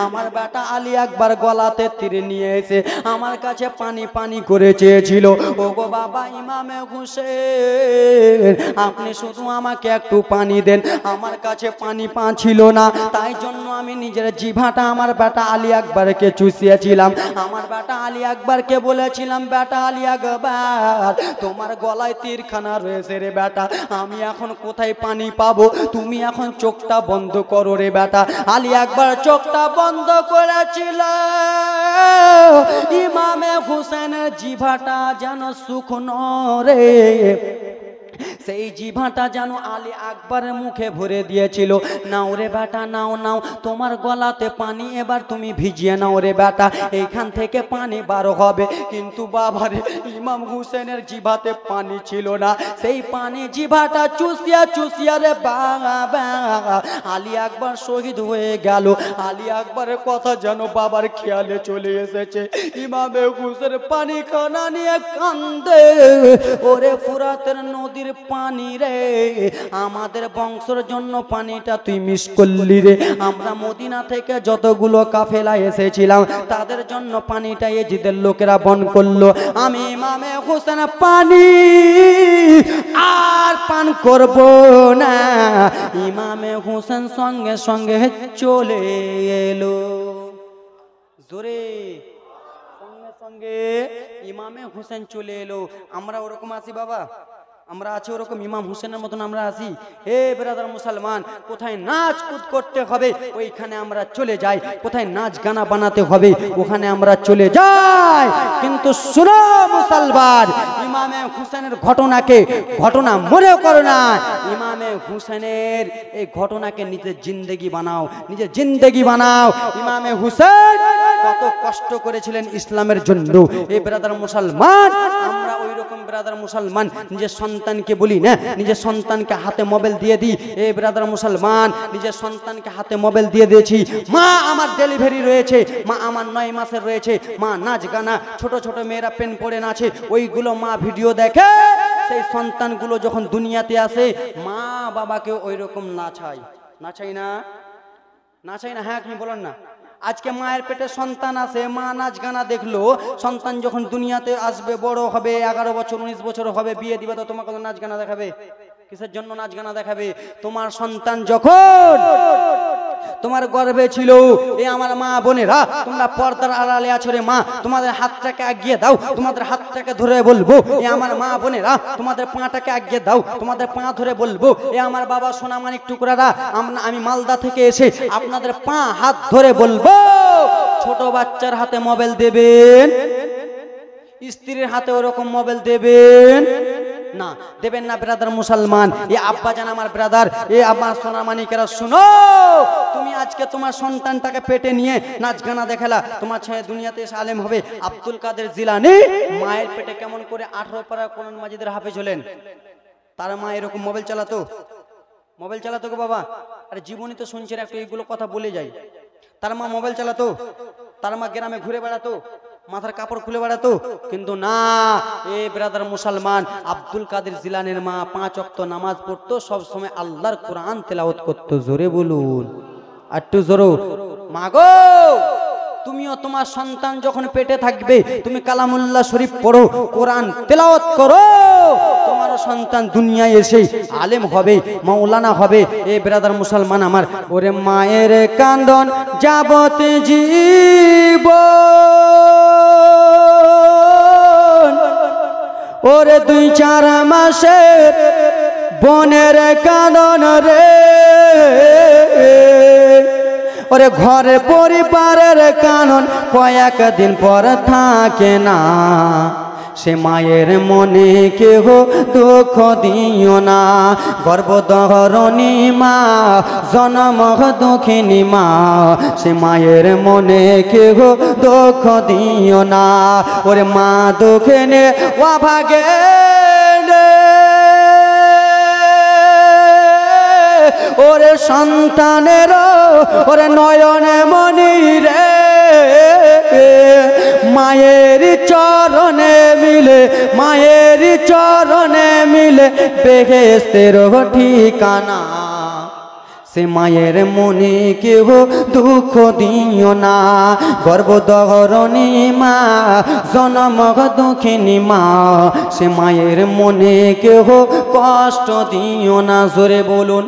আমার বেটা আলী একবার গলাতে তীর নিয়ে এসে আমার কাছে পানি পানি করে চেয়েছিল। ওগো বাবা ইমামে হোসেন, আপনি শুধু আমাকে একটু পানি দেন, আমার কাছে পানি ছিল না, তাই জন্য আমি নিজের জিভাটা আমার বেটা আলী আকবরকে চুষিয়েছিলাম। আমার বেটা আলী আকবরকে বলেছিলাম, বেটা আলী আকবর তোমার গলায় তীরখানা রয়েছে রে বেটা, আমি এখন কোথায় পানি পাবো, তুমি এখন চোখটা বন্ধ করো রে বেটা। আলী আকবর চোখটা বন্ধ করেছিল, ইমামে হোসেনের জিভাটা যেন শুকনো রে, সেই জিভাটা যেন আলী আকবরের মুখে ভরে দিয়েছিল। নাও রে বেটা, নাও নাও তোমার গলাতে পানি, এবার তুমি ভিজিয়ে নাও রে বেটা, এইখান থেকে পানি বার হবে। কিন্তু বাবারে ইমাম হোসেনের জিভাতে পানি ছিল না, সেই পানি জিভাটা চুষিয়া চুষিয়া রে বাবা আলী আকবর শহীদ হয়ে গেল। আলী আকবরের কথা যেন বাবার খেয়ালে চলে এসেছে। ইমামে হোসেন পানি খানা নিয়ে কান্দে, ওরে ফুরাতের নদীর পানি রে, আমাদের বংশের জন্য পানিটা তুই মিস করলি রে। আমরা মদিনা থেকে যতগুলো কাফেলা এসেছিলাম তাদের জন্য পানিটা এজিদের লোকেরা বন করলো। আমি ইমামে হোসেন পানি আর পান করব না। ইমামে হোসেন সঙ্গে সঙ্গে চলে এলো, জোরে সঙ্গে সঙ্গে ইমামে হোসেন চলে এলো। আমরা ওরকম আছি বাবা, আমরা আছি ওরকম ইমাম হোসেনের মতন আমরা আছি। হে ব্রাদার মুসলমান, কোথায় নাচ কুদ করতে হবে ওইখানে আমরা চলে যাই, কোথায় নাচ গানা বানাতে হবে ওখানে আমরা চলে যাই। কিন্তু শুনো মুসলমান, ইমামে হোসেনের ঘটনা মনে করো না, ইমামে হোসেনের এই ঘটনাকে নিজের জিন্দেগি বানাও, নিজের জিন্দেগি বানাও। ইমামে হোসেন কত কষ্ট করেছিলেন ইসলামের জন্য। এই ব্রাদার মুসলমান, আমরা ওই রকম ব্রাদার মুসলমান নিজের সন্তানকে বলি না, নিজের সন্তানকে হাতে মোবাইল দিয়ে দিই। এই ব্রাদার মুসলমান, নিজের সন্তানকে হাতে মোবাইল দিয়ে দিয়েছি। মা আমার ডেলিভারি রয়েছে, মা আমার 9 মাসের রয়েছে, মা নাচ গানা, ছোট ছোট মেয়েরা পেন পড়ে নাচে, ওইগুলো মা ভিডিও দেখে। সেই সন্তানগুলো যখন দুনিয়াতে আসে মা বাবাকে ওই রকম নাচাই না। হ্যাঁ আপনি বলেন না। আজকে মায়ের পেটে সন্তান আছে, মা নাচ গানা দেখলো, সন্তান যখন দুনিয়াতে আসবে, বড় হবে, 11 বছর 19 বছর হবে, বিয়ে দিবে, তো তোমাকে নাচ গানা দেখাবে। কিসের জন্য নাচ গানা দেখাবে? তোমার সন্তান যখন তোমার গর্ভে ছিল, এ আমার মা বোনেরা, তোমরা পর্দার আড়ালে আছো রে মা, তোমাদের হাতটাকে এগিয়ে দাও, তোমাদের হাতটাকে ধরে বলবো, এ আমার মা বোনেরা, তোমাদের পাটাকে এগিয়ে দাও, তোমাদের পা ধরে বলবো, এ আমার বাবা সোনামানিক টুকরারা, আমি মালদা থেকে এসে আপনাদের পা হাত ধরে বলবো। ছোট বাচ্চার হাতে মোবাইল দেবেন, স্ত্রীর হাতে ওরকম মোবাইল দেবেন না, দেবেন না ব্রাদার মুসলমান। এ আব্বা জান আমার ব্রাদার, এ আমার সোনামানিকেরা শুনো, তুমি আজকে তোমার সন্তানটাকে পেটে নিয়ে নাচ গানা দেখালা, তোমার ছেলে দুনিয়াতে এসে আলেম হবে। আব্দুল কাদের জিলানী মায়ের পেটে কেমন করে 18 পারা কোরআন মাজিদের হাফেজ হলেন? তার মা এরকম মোবাইল চালাতো গো বাবা। আরে জীবনই তো শুনছেন, একটু এইগুলো কথা বলে যাই। তার মা মোবাইল চালাতো, তার মা গ্রামে ঘুরে বেড়াতো, মাথার কাপড় খুলে বেড়াতো, কিন্তু না, এ ব্রাদার মুসলমান, আব্দুল কাদের জিলানির মা 5 ওয়াক্ত নামাজ পড়তো, সব সময় আল্লাহর কোরআন তেলাওয়াত করতো। জোরে বলুন, একটু জোরে। মা গো, তুমিও তোমার সন্তান যখন পেটে থাকবে তুমি কালামুল্লাহ শরীফ পড়ো, কোরআন তেলাওয়াত করো, তোমার সন্তান দুনিয়ায় এসে আলেম হবে, মাওলানা হবে। এ ব্রাদার মুসলমান আমার, ওরে মায়ের কান্দন যাবত জীবন, ওরে 2-4 মাসের বোনের কান্দন রে, ওরে ঘরে পরিবারের কানন কয়েকদিন পর থাকে না, সে মায়ের মনে কেহ দুঃখ দিও না। গর্ভধারণী মা, জনম দুঃখিনী মা, সে মায়ের মনে কেহ দুঃখ দিও না। ওরে মা দুঃখে নে অভাগে, ওরে সন্তানের ওরে নয়নে মনি রে, মায়ের চরণে মিলে, মায়ের চরণে মিলে বেহেশতের ঠিকানা। সে মায়ের মনে কেহ দুঃখ দিও না। গর্ভধারণী মা, জনম দুঃখিনী মা, সে মায়ের মনে কেহ কষ্ট দিও না। জোরে বলুন।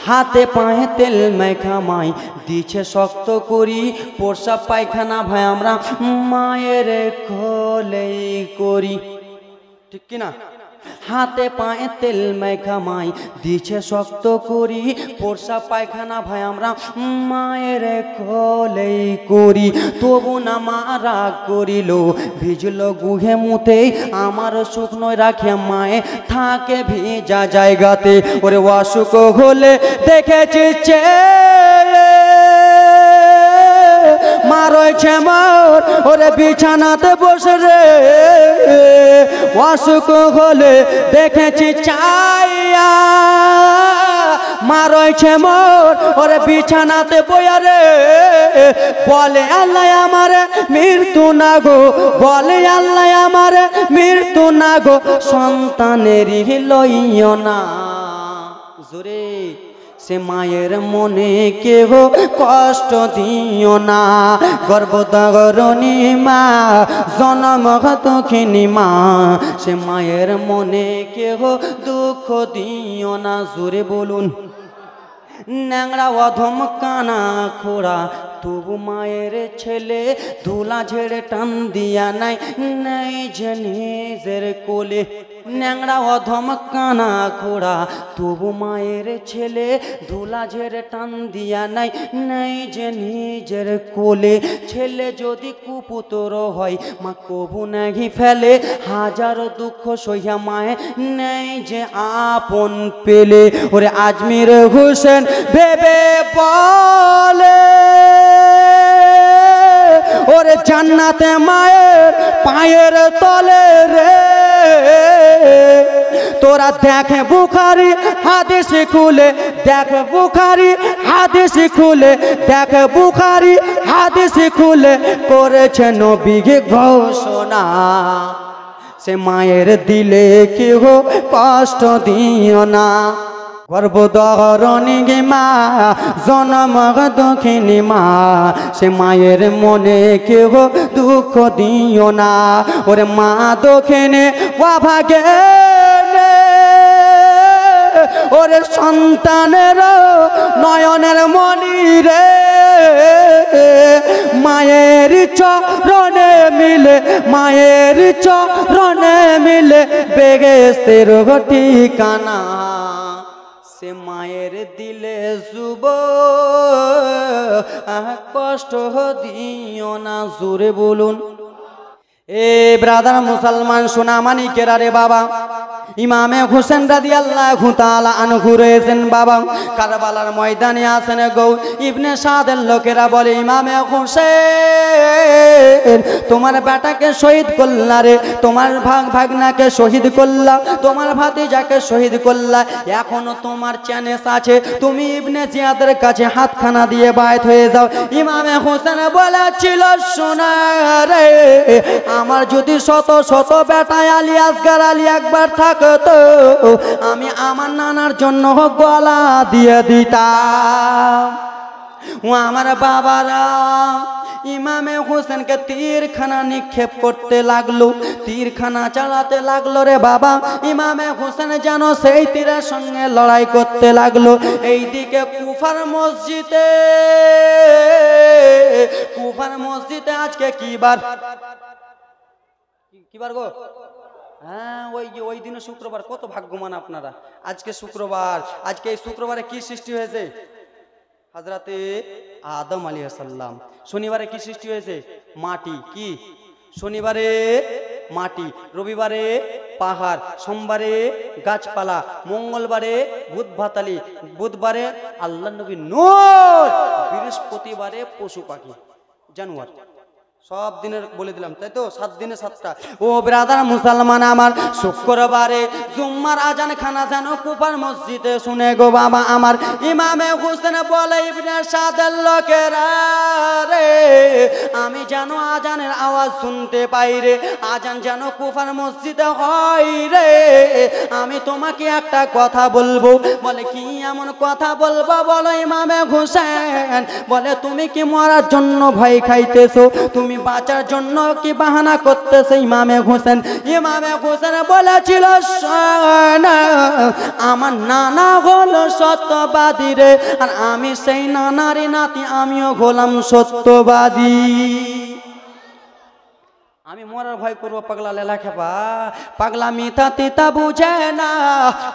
হাতে পায়ে তেল মেখা মাই দিছে শক্ত করি, প্রসাব পায়খানা ভাই আমরা মায়ের কোলেই করি, ঠিক কিনা? হাতে পায়ে তেল মেখা মাই দিছে শক্ত করি, প্রসাব পায়খানা ভাই আমরা মায়ের কোলেই করি। তবু না মা রাগ করিল, ভিজল গুহে মুতে, আমার শুকনো রাখে মায়ে থাকে ভিজা জায়গাতে। ওরে অসুখ হলে দেখেছি চে মা রয়েছে মোর, ওরে বিছানাতে বসে রে, অসুখ হলে দেখেছি চাইয়া, মা রয়েছে মোর, ওরে বিছানাতে বইয়া রে, বলে আল্লাহ আমারে মৃত্যু না গো, বলে আল্লাহ আমারে মৃত্যু না গো, সন্তানেরই লইও না। জোরে। সে মায়ের মনে কেহ কষ্ট দিও না। গর্ভধারণী মা, জনম দুঃখিনী মা, সে মায়ের মনে কেহ দুঃখ দিও না। জোরে বলুন। ন্যাংরা অধম কানা খোড়া তবু মায়ের ছেলে, ধুলা ঝেড়ে টান দিয়া নাই নাই যে নিজের কোলে। ন্যাংরা অধম কানা খোড়া তবু মায়ের ছেলে, ধুলা ঝেড়ে টান দিয়া নাই নাই যে নিজের কোলে। ছেলে যদি কুপুতর হয় মা কবু নাহি ফেলে, হাজার দুঃখ সইয়া মায়ে নেই যে আপন পেলে। ওরে আজমির হোসেন ভেবে বলে, ওরে জান্নাতে মায়ের পায়ের তলে রে, তোরা দেখ বুখারী হাদিস খুলে, দেখ বুখারী হাদিস খুলে, দেখ বুখারী হাদিস খুলে, করেছে নবী ঘোষণা। সে মায়ের দিলে কেহ কষ্ট দিও না। গর্ভধারণী মা, জনম দুঃখিনী মা, সে মায়ের মনে কেহ দুঃখ দিও না। ওরে মা দুঃখিনী অভাগে, ওরে সন্তানের নয়নের মনি রে, মায়ের চরণে মিলে, মায়ের চরণে মিলে বেহেশতের ঠিকানা। সে মায়ের দিলে শুভ কষ্ট দিও না। জোরে বলুন। এ ব্রাদার মুসলমান সোনা মানিকেরা রে বাবা, ইমামে হোসেন রাদিয়াল্লাহু তাআলা আনহু রয়েছেন বাবা কারবালার ময়দানে আছেন গো ইবনে সাদের লোকেরা বলে ইমামে হোসেন তোমার বেটাকে শহীদ করলা রে তোমার ভাগনাকে শহীদ করলা তোমার ভাতিজাকে শহীদ করলা এখনো তোমার চ্যানেস আছে তুমি ইবনে জিয়াদের কাছে হাতখানা দিয়ে বায়াত হয়ে যাও ইমামে হোসেন বলেছিল শোনা রে আমার যদি শত শত বেটা আলী আসগার আলী একবার থাকতো আমি আমার নানার জন্য গলা দিয়ে দিতাম ও আমার বাবারা ইমামে হোসেনকে তীরখানা নিক্ষেপ করতে লাগলো তীরখানা চালাতে লাগলো রে বাবা ইমামে হোসেন যেন সেই তীরের সঙ্গে লড়াই করতে লাগলো এইদিকে কুফার মসজিদে আজকে কি বার গো হ্যাঁ ওই দিনে শুক্রবার কত ভাগ্যবান আপনারা আজকে শুক্রবার আজকে এই শুক্রবারে কি সৃষ্টি হয়েছে হযরতে আদম আলাইহিস সালাম শনিবারে কি সৃষ্টি হয়েছে মাটি কি শনিবারে মাটি রবিবারে পাহাড় সোমবারে গাছপালা মঙ্গলবারে ভূত ভাতালি বুধবারে আল্লাহর নবী নূর বৃহস্পতিবারে পশু পাখি জানোয়ার সব দিনের বলে দিলাম তাই তো 7 দিনে 7টা ও ব্রাদার মুসলমান আমার শুক্রবারে জুম্মার আজান খানা যেন কুফার মসজিদে শুনে গো বাবা আমার ইমামে হোসেন বলে ইবনে সাদের লোকেরা রে আমি যেন আজানের আওয়াজ শুনতে পাই রে আজান যেন কুফার মসজিদে হয় রে আমি তোমাকে একটা কথা বলবো বলে কি এমন কথা বলবো বলো ইমামে হোসেন বলে তুমি কি মরার জন্য ভয় খাইতেছো তুমি বাঁচার জন্য কি বাহানা করতেছে ইমামে হোসেন বলেছিল আমার নানা হলো সত্যবাদী রে আর আমি সেই নানারই নাতি আমিও হলাম সত্যবাদী আমি মরার ভয় করবো পাগলা লেলা খেপা পাগলা মিথা তিতা বুঝে না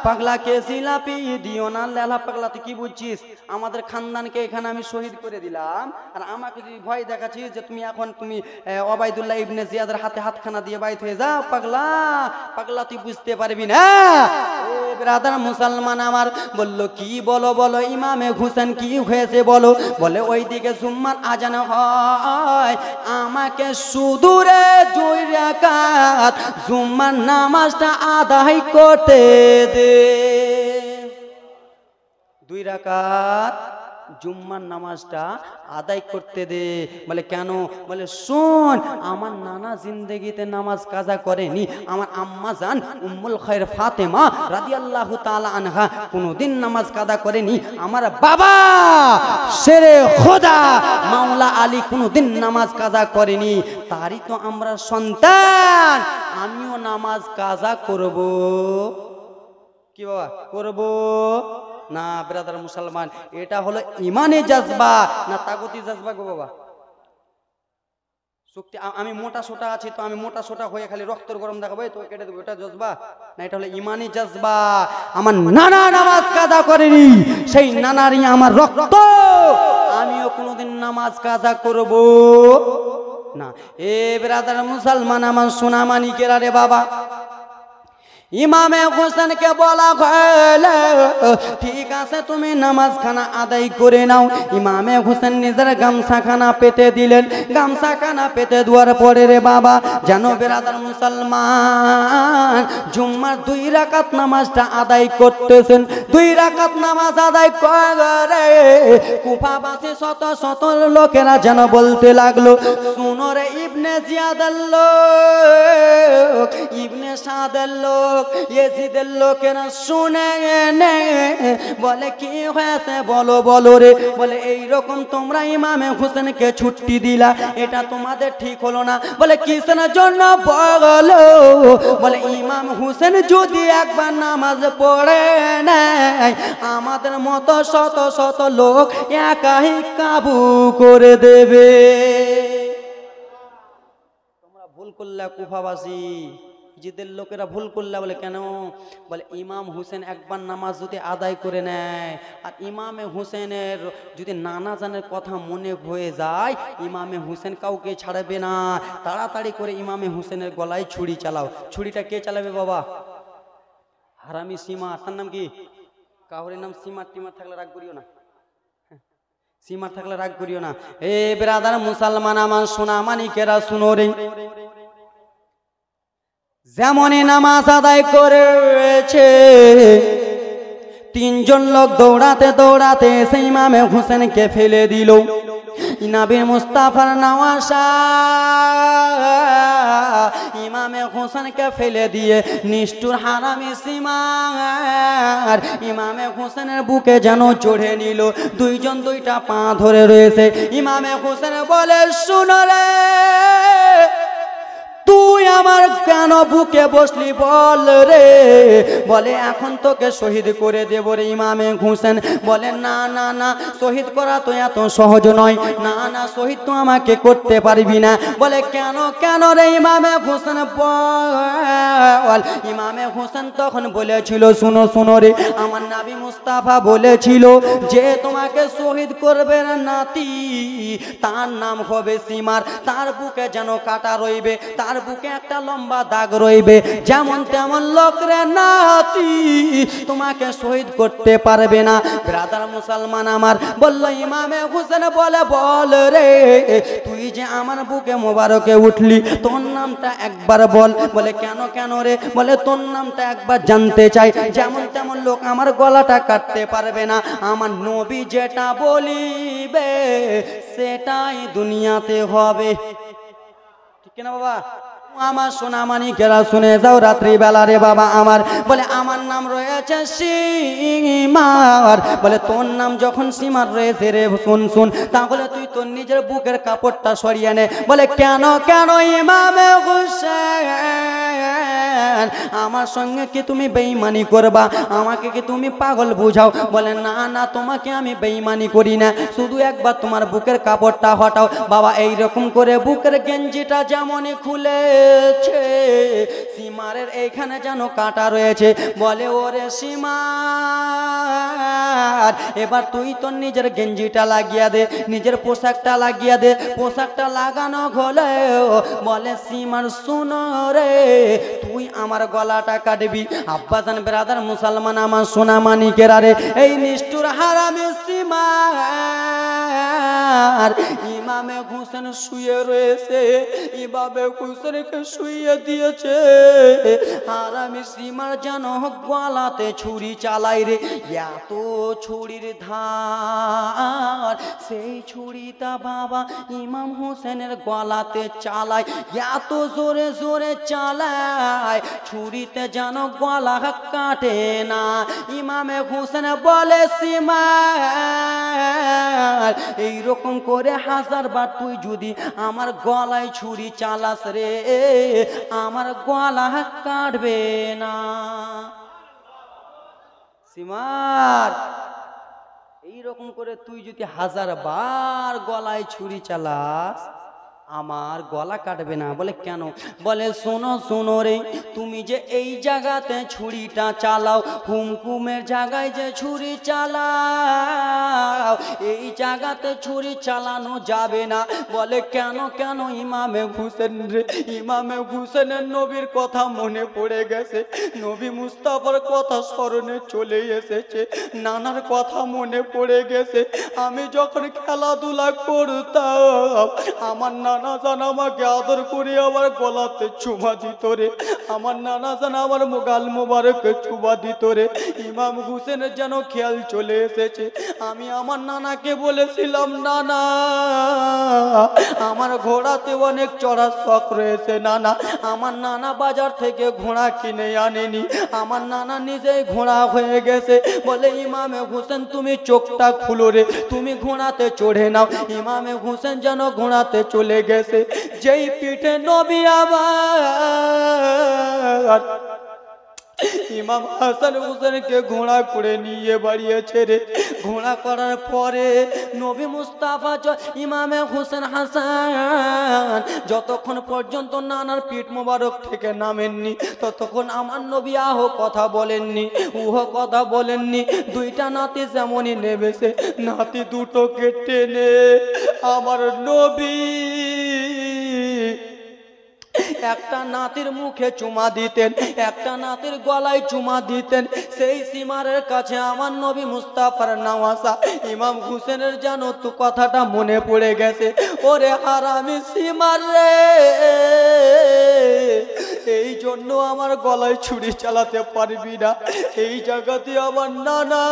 পাগলাকে জিলাপি দিও না লেলা পাগলা তুই কি বুঝছিস আমাদের খানদানকে এখানে আমি শহীদ করে দিলাম আর আমাকে যদি ভয় দেখাচ্ছিস যে তুমি ওবাইদুল্লাহ ইবনে জিয়াদের হাতে হাতখানা দিয়ে বাইত হয়ে যাও পাগলা তুই বুঝতে পারবি না ও ব্রাদার মুসলমান আমার বললো কি বলো ইমামে হোসেন কি হয়েছে বলো বলে ওইদিকে জুম্মার আজান হয় আমাকে সুদূরে 2 রাকাত জুম্মার নামাজটা আদায় করতে দে 2 রাকাত জুম্মার নামাজটা আদায় করতে দে বলে কেন বলে শোন আমার নানা জিন্দেগিতে নামাজ কাজা করেনি আমার আম্মা জান উম্মুল খায়র ফাতেমা রাদিয়াল্লাহু তাআলা আনহা কোনোদিন নামাজ কাজা করেনি আমার বাবা শেরে খোদা মাওলা আলী কোনোদিন নামাজ কাজা করেনি তারই তো আমরা সন্তান আমিও নামাজ কাজা করব কি বাবা করব না ব্রাদার মুসলমান এটা হলো ইমানি জজবা না তাগতি জজবা গো বাবা শক্তি আমি মোটা সোটা আছি তো আমি মোটা সোটা হয়ে খালি রক্তের গরম দেখাবো তো কেটে দেবো এটা জজবা না এটা হলো ইমানি জজবা আমার নানা নামাজ কাজা করেনি সেই নানারই আমার রক্ত আমিও কোনোদিন নামাজ কাজা করব না এ ব্রাদার মুসলমান আমার সোনা মানিকেরা রে বাবা ইমামে হোসেনকে বলা হলো ঠিক আছে তুমি নামাজ খানা আদায় করে নাও ইমামে হোসেন নিজের গামছাখানা পেতে দিলেন গামছাখানা পেতে দেওয়ার পরে রে বাবা জানো ব্রাদার মুসলমান জুম্মার 2 রাকাত নামাজটা আদায় করতেছেন 2 রাকাত নামাজ আদায় করে কুফাবাসী শত শত লোকেরা যেন বলতে লাগলো শুনো রে ইবনে জিয়াদের লোক ইবনে সাদের লোক ইয়েজিদের লোকেরা শুনে নে বলে কি হয়েছে বলো রে বলে এই রকম তোমরা ইমামে হোসেনকে ছুটি দিলা এটা তোমাদের ঠিক হলো না বলে কিসের জন্য বলো বলে ইমাম হোসেন যদি একবার নামাজ পড়ে নেয় আমাদের মতো শত শত লোক একাই কাবু করে দেবে তোমরা ভুল করলে কুফাবাসী জিদের লোকেরা ভুল করলে বলে কেন বলে ইমাম হোসেন একবার নামাজ যদি আদায় করে নেয় আর ইমামে হোসেনের যদি নানা জানের কথা মনে হয়ে যায় ইমামে হোসেন কাউকে ছাড়বে না তাড়াতাড়ি করে ইমামে হোসেনের গলায় ছুরি চালাও ছুরিটা কে চালাবে বাবা হারামি সীমা, তার নাম কি? কাউরের নাম সীমা টিমা থাকলে রাগ করিও না, সীমা থাকলে রাগ করিও না। এ ব্রাদার মুসলমান আমার সোনা মানিকেরা শুনো রে, যেমনই নামাজ আদায় করেছে তিনজন লোক দৌড়াতে দৌড়াতে এসে ইমামে হোসেনকে ফেলে দিল। নবী মুস্তাফার নওয়াসা ইমামে হোসেনকে ফেলে দিয়ে নিষ্ঠুর হারামি সীমার ইমামে হোসেনের বুকে যেন চড়ে নিল। দুইজন দুইটা পা ধরে রয়েছে। ইমামে হোসেন বলে, শুনো রে, তুই আমার কেন বুকে বসলি বল রে? বলে, এখন তোকে শহীদ করে দেব রে। ইমামে হোসেন বলে, না না না, শহীদ করা তো এত সহজ নয়, না না, শহীদ তো আমাকে করতে পারবি না। বলে, কেন কেন রে ইমামে হোসেন বল। ইমামে হোসেন তখন বলেছিল, শুনো শুনো রে, আমার নবী মুস্তাফা বলেছিল যে তোমাকে শহীদ করবে না নাতি, তার নাম হবে সীমার, তার বুকে যেন কাটা রইবে, তার বুকে একটা লম্বা দাগ রইবে, যেমন তেমন লোক রে নাতি, তোমাকে শহীদ করতে পারবে না। ব্রাদার মুসলমান আমার বলল, ইমামে হোসেন বলে, বল রে, তুই যে আমার বুকে মোবারকে উঠলি, তোর নামটা একবার বল। বলে, কেন কেন রে? বলে, তোর নামটা একবার জানতে চাই, যেমন তেমন লোক আমার গলাটা কাটতে পারবে না, আমার নবী যেটা বলিবে সেটাই দুনিয়াতে হবে। ঠিক না বাবা? আমার সোনা মানিকেরা শুনে যাও, রাত্রি বেলা রে বাবা আমার, বলে আমার নাম রয়েছে সীমার। বলে, তোর নাম যখন সীমার রয়েছে রে, শুন শুন, তাহলে তুই তোর নিজের বুকের কাপড়টা সরিয়ে নে। বলে, কেন কেন ইমামে হোসেন, আমার সঙ্গে কি তুমি বেঈমানি করবা? আমাকে কি তুমি পাগল বুঝাও? বলে, না না, তোমাকে আমি বেঈমানি করি না, শুধু একবার তোমার বুকের কাপড়টা হটাও। বাবা এইরকম করে বুকের গেঞ্জিটা যেমনই খুলেছে, সীমারের এইখানে যেন কাটা রয়েছে। বলে, ওরে সীমার, এবার তুই তোর নিজের গেঞ্জিটা লাগিয়ে দে, নিজের পোশাকটা লাগিয়ে দে। পোশাকটা লাগানো হলে বলে, সীমার শুনো রে, তুই আমার গলাটা কাটবি। আব্বাজান ব্রাদার মুসলমান আমার সোনা মানিকেরা রে, এই নিষ্ঠুর হারামি সীমার ইমামে হোসেন শুয়ে রয়েছে, ইমামে হোসেনকে শুয়ে দিয়েছে। হারামি সীমার যেন গলাতে ছুরি চালাই রে, এত ছুরির ধার, সেই ছুরিটা বাবা ইমাম হোসেনের গলাতে চালায়, এত জোরে জোরে চালায়, ছুরিতে যেন গলা কাটে না। ইমামে হোসেন বলে, সীমার, এইরকম করে 1000 বার তুই যদি আমার গলায় ছুরি চালাস রে, আমার গলা কাটবে না। সীমার, এইরকম করে তুই যদি 1000 বার গলায় ছুরি চালাস, আমার গলা কাটবে না। বলে, কেন? বলে, শোনো শোনো রে, তুমি যে এই জায়গাতে ছুরিটা চালাও, হুমকুমের জায়গায় যে ছুরি চালাও, এই জায়গাতে ছুরি চালানো যাবে না। বলে, কেন কেন? ইমামে হোসেন রে, ইমামে হোসেনের নবীর কথা মনে পড়ে গেছে, নবী মুস্তাফার কথা স্মরণে চলে এসেছে, নানার কথা মনে পড়ে গেছে। আমি যখন খেলাধুলা করতাম, আমার নানা জান আমাকে আদর করে আমার গলাতে চুমা দিত রে, আমার নানা জান আমার গাল মোবারকে চুমা দিত রে। ইমাম হোসেনের যেন খেয়াল চলে এসেছে। আমি আমার নানাকে বলেছিলাম, নানা, আমার ঘোড়াতে অনেক চড়ার শখ রয়েছে নানা। আমার নানা বাজার থেকে ঘোড়া কিনে আনেনি, আমার নানা নিজেই ঘোড়া হয়ে গেছে। বলে, ইমামে হোসেন তুমি চোখটা খুলো রে, তুমি ঘোড়াতে চড়ে নাও। ইমামে হোসেন যেন ঘোড়াতে চলে গেছে, যেই পিঠে নবী আবার ইমাম হাসান হোসেনকে ঘোড়া করে নিয়ে বাড়িয়েছে রে। ঘোড়া করার পরে নবী মুস্তাফা ইমামে হোসেন হাসান যতক্ষণ পর্যন্ত নানার পিঠ মোবারক থেকে নামেননি, ততক্ষণ আমার নবী আহ কথা বলেননি, উহ কথা বলেননি। দুইটা নাতি যেমনই নেমেছে, নাতি দুটোকে টেনে আমার নবী একটা নাতির মুখে চুমা দিতেন, একটা নাতির গলায় চুমা দিতেন। সেই সীমারের কাছে আমার নবী মুস্তাফার নওয়াজা ইমাম হুসেনের যেন তো কথাটা মনে পড়ে গেছে। ওরে হারামি সীমার রে, এই জন্য আমার গলায় ছুরি চালাতে পারবি না। এই জায়গাতে আমার নানা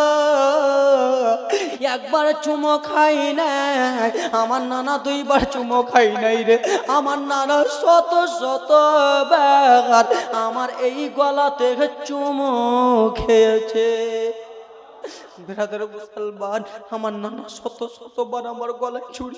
একবার চুমো খাই নাই, আমার নানা দুইবার চুমো খাই নাই রে। আমার নানা শত শত বার আমার এই গলা থেকে চুমো খেয়েছে। বেরাদার মুসলমান, আমার নানা শত শতবার আমার গলায় ছুরি,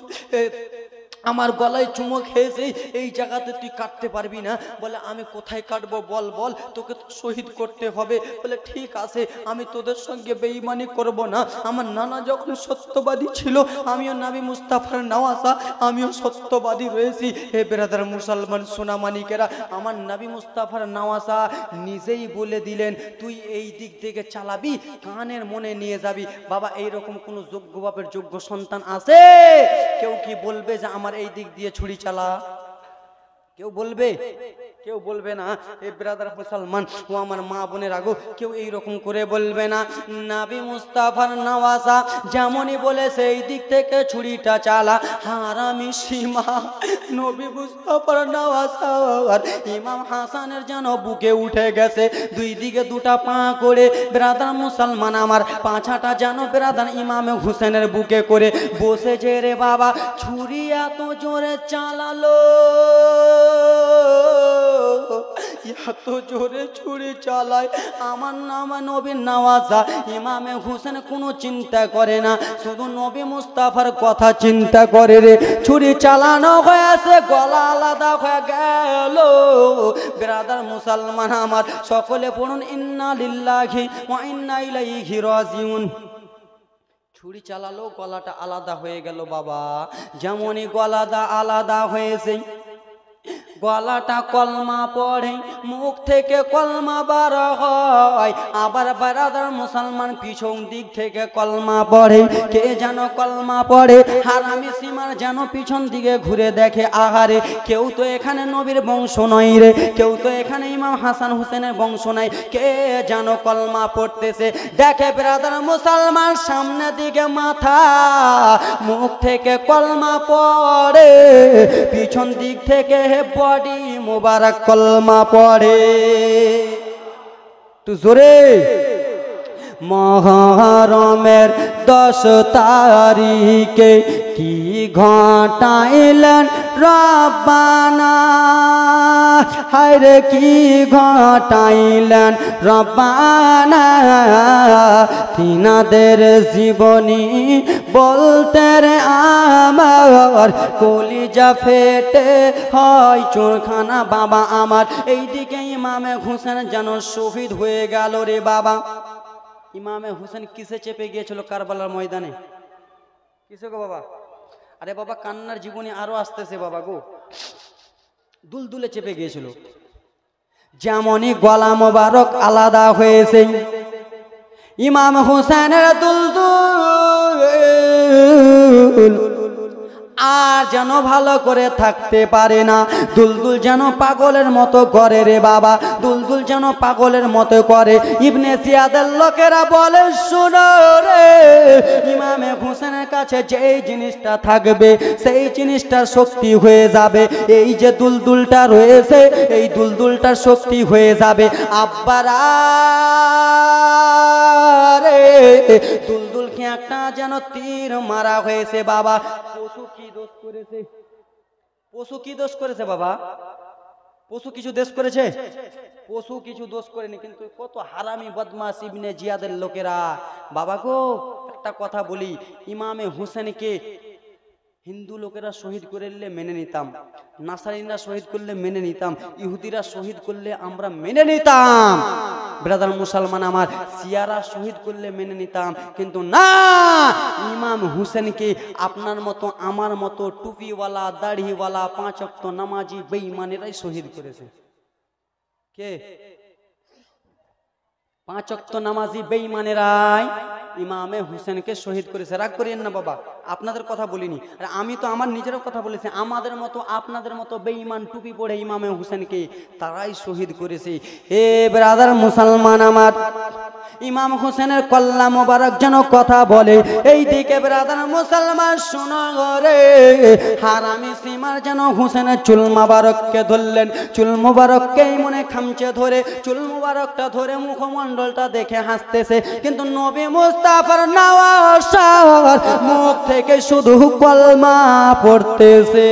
আমার গলায় চুমো খেয়েছে। এই জায়গাতে তুই কাটতে পারবি না। বলে আমি কোথায় কাটবো বল, বল তোকে তো শহীদ করতে হবে। বলে ঠিক আছে, আমি তোদের সঙ্গে বেঈমানি করব না। আমার নানা যখন সত্যবাদী ছিল, আমিও নবী মুস্তাফার নওয়াজা, আমিও সত্যবাদী রয়েছি। হে বেরাদার মুসলমান সোনামানিকেরা, আমার নবী মুস্তাফার নওয়াজা নিজেই বলে দিলেন তুই এই দিক থেকে চালাবি, কানের মনে নিয়ে যাবি। বাবা এইরকম কোনো যোগ্য বাপের যোগ্য সন্তান আছে? কেউ কি বলবে যে আমার এই দিক দিয়ে ছুরি চালা? কেউ বলবে? কেউ বলবে না। এই ব্রাদার মুসলমান ও আমার মা বোনের আগো, কেউ এই রকম করে বলবে না। নবী মুস্তাফার নওয়াজা যেমনই বলেছে এই দিক থেকে ছুরিটা চালা, হারামি সীমা নবী মুস্তাফার নওয়াজা আর ইমাম হাসানের যেন বুকে উঠে গেছে। দুই দিকে দুটা পা করে ব্রাদার মুসলমান আমার পাছাটা যেন ব্রাদার ইমাম হুসেনের বুকে করে বসেছে রে বাবা। ছুরি এত জোরে চালালো, এত জোরে ছুরি চালায় আমার নাম নবীর নওয়াজা ইমামে হুসেন কোনো চিন্তা করে না, শুধু নবী মুস্তাফার কথা চিন্তা করে রে। ছুরি চালানো হয়েছে, গলা আলাদা হয়ে গেল। ব্রাদার মুসলমান আমার সকলে পড়ুন ইন্না লিল্লাহি ওয়া ইন্না ইলাইহি রাজিউন। ছুরি চালালো, গলাটা আলাদা হয়ে গেল বাবা। যেমনই গলাটা আলাদা হয়েছে, গলাটা কলমা পড়ে, মুখ থেকে কলমা বার হয়। আবার ব্রাদার মুসলমান পিছন দিক থেকে কলমা পড়ে। কে যেন কলমা পড়ে, হারামি সীমার যেন পিছন দিকে ঘুরে দেখে, আহারে কেউ তো এখানে নবীর বংশ নয় রে, কেউ তো এখানে ইমাম হাসান হুসেনের বংশ নাই, কে যেন কলমা পড়তেছে। দেখে ব্রাদার মুসলমান সামনে দিকে মাথা, মুখ থেকে কলমা পড়ে, পিছন দিক থেকে বডি মুবারক কলমা পড়ে। তু জোরে। মুহররমের 10 তারিখে কি ঘটাইলেন রব্বানা, হায়রে কি ঘটাইলেন রব্বানা। তিনাদের জীবনী বলতে রে আমার কলিজা ফেটে হয় চোরখানা বাবা আমার। এইদিকে ইমামে হুসেন যেন শহীদ হয়ে গেল রে বাবা। ইমামে হুসেন কিসে চেপে গিয়েছিল কারবালার ময়দানে? কিসে গো বাবা? আরে বাবা কান্নার জীবনী আরো আসতেছে বাবা গো। দুলদুলে চেপে গিয়েছিল। যেমনই গলা মোবারক আলাদা হয়েছে, ইমাম হুসেনের দুলদুল আর যেন ভালো করে থাকতে পারে না। দুলদুল যেন পাগলের মতো করে রে বাবা, দুলদুল যেন পাগলের মতো করে। ইবনে জিয়াদের লোকেরা বলে শুনো রে, ইমামে হুসেনের কাছে যেই জিনিসটা থাকবে সেই জিনিসটার শক্তি হয়ে যাবে। এই যে দুলদুলটা রয়েছে, এই দুলদুলটার শক্তি হয়ে যাবে। আব্বারা রে, দুলদুলকে একটা যেন তীর মারা হয়েছে বাবা। পশু কি দোষ করেছে? পশু কি দোষ করেছে বাবা? পশু কিছু দোষ করেছে? পশু কিছু দোষ করেনি, কিন্তু কত হারামি বদমাশ ইবনে জিয়াদের লোকেরা। বাবা গো একটা কথা বলি, ইমামে হুসেনকে হিন্দু লোকেরা শহীদ করলে মেনে নিতাম, নাসারিরা শহীদ করলে মেনে নিতাম, ইহুদিরা শহীদ করলে আমরা মেনে নিতাম, ব্রাদার মুসলমান আমার শিয়ারা শহীদ করলে মেনে নিতাম, কিন্তু না, ইমাম হুসেনকে আপনার মতো আমার মতো টুপিওয়ালা দাড়িওয়ালা 5 ওয়াক্ত নামাজি বেঈমানেরাই শহীদ করেছে। কে? 5 ওয়াক্ত নামাজি বেঈমানেরাই ইমামে হুসেনকে শহীদ করেছে। রাগ করিয়েন না বাবা, আপনাদের কথা বলিনি, আর আমি তো আমার নিজেরও কথা বলেছি। আমাদের মতো আপনাদের মতো বেঈমান টুপি পড়ে ইমামে হুসেনকে তারাই শহীদ করেছে। এ ব্রাদার মুসলমান আমার, ইমাম হুসেনের কল্লা মোবারক যেন কথা বলে। এই দিকে ব্রাদার মুসলমান শোনা রে, হারামি সীমার যেন হুসেনের চুল মোবারককে ধরলেন, চুল মোবারককেই মনে খামচে ধরে চুল মোবারকটা ধরে মুখমণ্ডলটা দেখে হাসতেছে, কিন্তু নবী মুস্তাফার নওয়াসার মুখ থেকে শুধু কলমা পড়তেছে।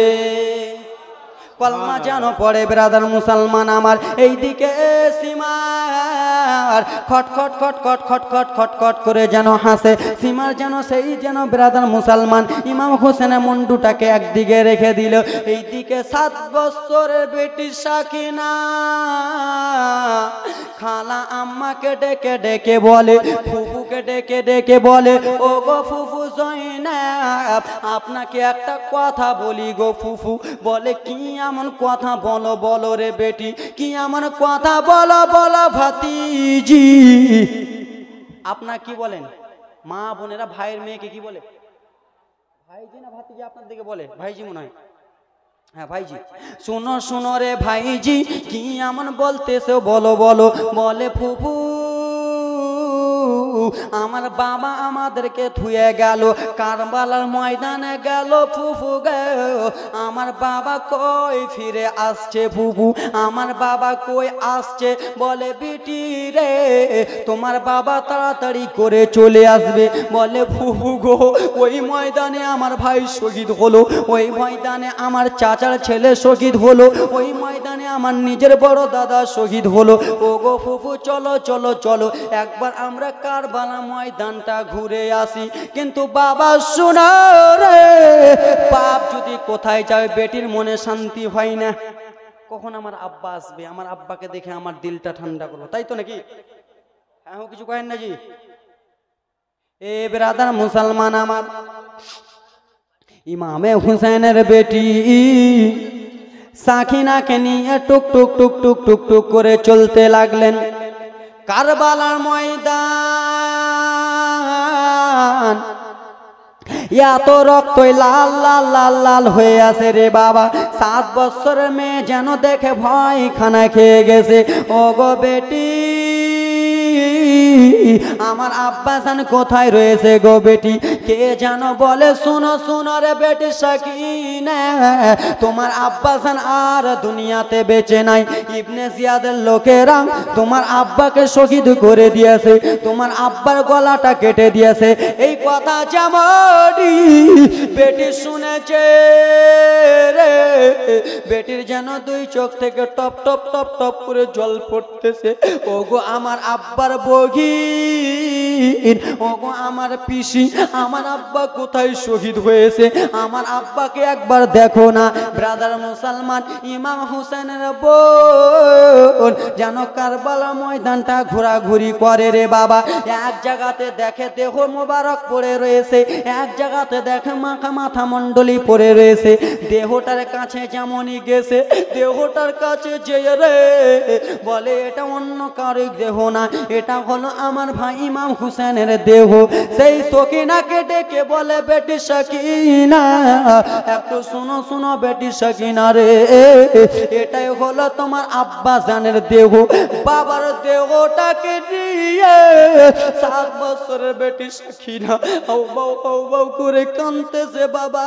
কলমা যেন পড়ে ব্রাদার মুসলমান আমার। এই দিকে সীমার খটখট খটখট খটখট খটখট করে যেন হাসে। সীমার যেন সেই যেন ব্রাদার মুসলমান ইমাম হোসেনের মুন্ডুটাকে একদিকে রেখে দিল। এই দিকে 7 বছরের বেটি সাকিনা খালা আম্মাকে ডেকে ডেকে বলে, ফুফুকে ডেকে ডেকে বলে, ও গো ফুফু জয়নাব, আপনাকে একটা কথা বলি গো ফুফু। বলে, কি এমন কথা? বলো বলো রে বেটি, কি এমন কথা? বলো বলো ভাতিজি। আপনার কি বলেন? মা বোনেরা ভাইয়ের মেয়েকে কি বলে? ভাইজি না ভাতিজি আপনার দিকে বলে? ভাইজি মনে হয়, হ্যাঁ ভাইজি। শুনো শুনো রে ভাইজি, কি এমন বলতেছো বলো বলো। বলে, ফুফু আমার বাবা আমাদেরকে থুয়ে গেল, কারবালার ময়দানে গেল ফুফু গো। আমার বাবা কই ফিরে আসছে ফুফু, আমার বাবা কই আসছে? বলে, বিটি রে তোমার বাবা তাড়াতাড়ি করে চলে আসবে। বলে, ফুফু গো ওই ময়দানে আমার ভাই শহীদ হলো, ওই ময়দানে আমার চাচার ছেলে শহীদ হলো, ওই ময়দানে আমার নিজের বড় দাদা শহীদ হলো। ও গো ফুফু চলো চলো চলো একবার আমরা কারবালা ময়দানটা ঘুরে আসি। কিন্তু বাবা শোনো রে, বাপ যদি কোথায় যায় বেটির মনে শান্তি হয় না। কখন আমার আব্বা আসবে, আমার আব্বাকে দেখে আমার দিলটা ঠান্ডা করলো, তাই তো নাকি? হ্যাঁ কিছু কহেন না জি? এ ব্রাদার মুসলমান আমার, ইমামে হুসেনের বেটি সাকিনাকে নিয়ে টুক টুক টুক টুক টুক টুক করে চলতে লাগলেন কারবালার ময়দান। এত রক্ত লাল লাল লাল লাল হয়ে আছে রে বাবা। 7 বছরের মেয়ে যেন দেখে ভয় খানা খেয়ে গেছে। ও গো বেটি, আমার আব্বাসান কোথায় রয়েছে গো বেটি? কে যেন বলে, শুনো শুনো রে বেটি সাকিনা, তোমার আব্বাসান আর দুনিয়াতে বেঁচে নাই। ইবনে জিয়াদের লোকেরা তোমার আব্বাকে শহীদ করে দিয়েছে, তোমার আব্বার গলাটা কেটে দিয়েছে। এই কথা যেমন বেটি শুনেছে রে, বেটির যেন 2 চোখ থেকে টপ টপ টপ টপ করে জল পড়তেছে। ওগো আমার আব্বার বগিন, ওগো আমার পিসি, আমার আব্বা কোথায় শহীদ হয়েছে? আমার আব্বাকে একবার দেখো না। ব্রাদার মুসলমান, ইমাম হুসেনের বোন যেন কারবালা ময়দানটা ঘোরাঘুরি করে রে বাবা। এক জায়গাতে দেখে দেহ মোবারক পড়ে রয়েছে, এক জায়গাতে দেখে মাথা মণ্ডলী পড়ে রয়েছে। দেহটার কাছে যেমনই গেছে, দেহটার কাছে যে রে বলে, এটা অন্য কারো দেহ না, এটা হলো আমার ভাই ইমাম হুসেনের দেহ। সেই সকিনাকে ডেকে বলে, বেটি সাকিনা একটু শুনো শুনো বেটি সাকিনা রে, এটাই হলো তোমার আব্বা জানের দেহ। বাবার দেহটাকে দিয়ে 7 বছরের বেটি সাকিনা আও বাউ করে কাঁদতেছে। বাবা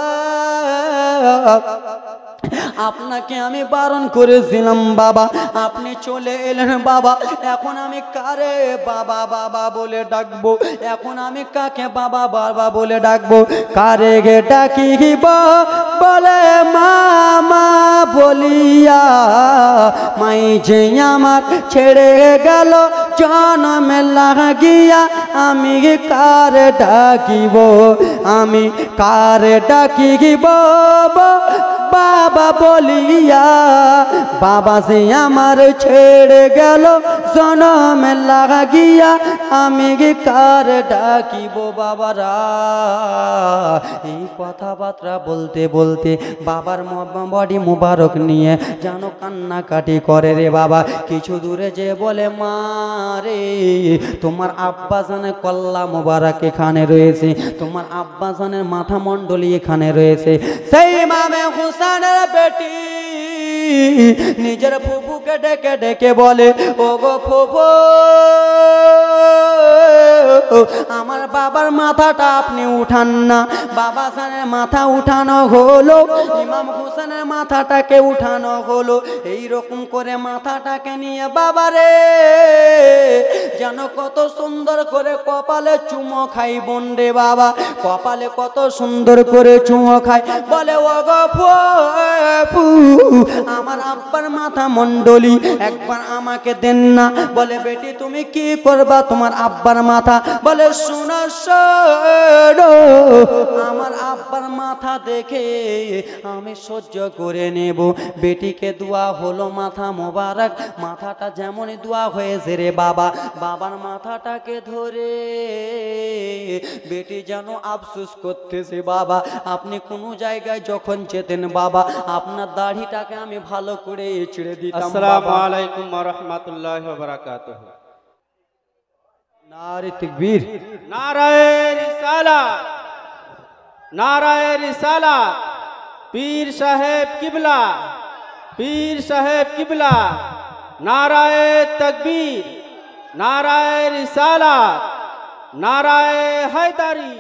আপনাকে আমি বারণ করেছিলাম বাবা, আপনি চলে এলেন বাবা। এখন আমি কারে বাবা বাবা বলে ডাকবো? এখন আমি কাকে বাবা বাবা বলে ডাকবো? কারে গে ডাকিব বলে মামা বলিয়া, মাই যে আমার ছেড়ে গেল জনমে লাগিয়া, আমি কারে ডাকিব? আমি কারে ডাকিব বাবা বলিয়া? বাবা যে আমার ছেড়ে গেল জনমে লাগিয়া, আমি কি কার ডাকিব বাবারা। এই কথাবার্তা বলতে বলতে বাবার বডি মুবারক নিয়ে যেন কান্নাকাটি করে রে বাবা। কিছু দূরে যে বলে মা রে, তোমার আব্বাজানের কল্লা মুবারক এখানে রয়েছে, তোমার আব্বাজানের মাথা মণ্ডলী এখানে রয়েছে। সেই ইমামে হুসেনের বেটি নিজের ফুফুকে ডেকে ডেকে বলে, ও গো ফুফু, আমার বাবার মাথাটা আপনি উঠান না। বাবা জানের মাথা উঠানো হলো, ইমাম হুসেনের মাথাটাকে উঠানো হলো। এই রকম করে মাথাটাকে নিয়ে বাবারে যেন কত সুন্দর করে কপালে চুমো খাই বোন রে বাবা, কপালে কত সুন্দর করে চুমো খাই। বলে ও গো ফুফু, আমার আব্বার মাথা মণ্ডলী একবার আমাকে দেন না। বলে বেটি তুমি কি করবা তোমার আব্বার মাথা? বলে শোনো শোনো, আমার আব্বার মাথা দেখে আমি সহ্য করে নেব। বেটিকে দোয়া হলো মাথা মোবারক, মাথাটা যেমনই দোয়া হয়েছে রে বাবা, বাবার মাথাটাকে ধরে বেটি যেন আফসোস করতেছে, বাবা আপনি কোনো জায়গায় যখন যেতেন বাবা, আপনার দাড়িটাকে আমি ভালো করে ছেড়ে দিতাম। আসসালামু আলাইকুম ওয়া রাহমাতুল্লাহি ওয়া বারাকাতুহু। নারে তাকবীর, নারায়ে রিসালাত, নারায়ে রিসালাত। পীর সাহেব কিবলা, পীর সাহেব কিবলা। নারায়ে তাকবীর, নারায়ে রিসালাত, নারায়ে হায়দারি।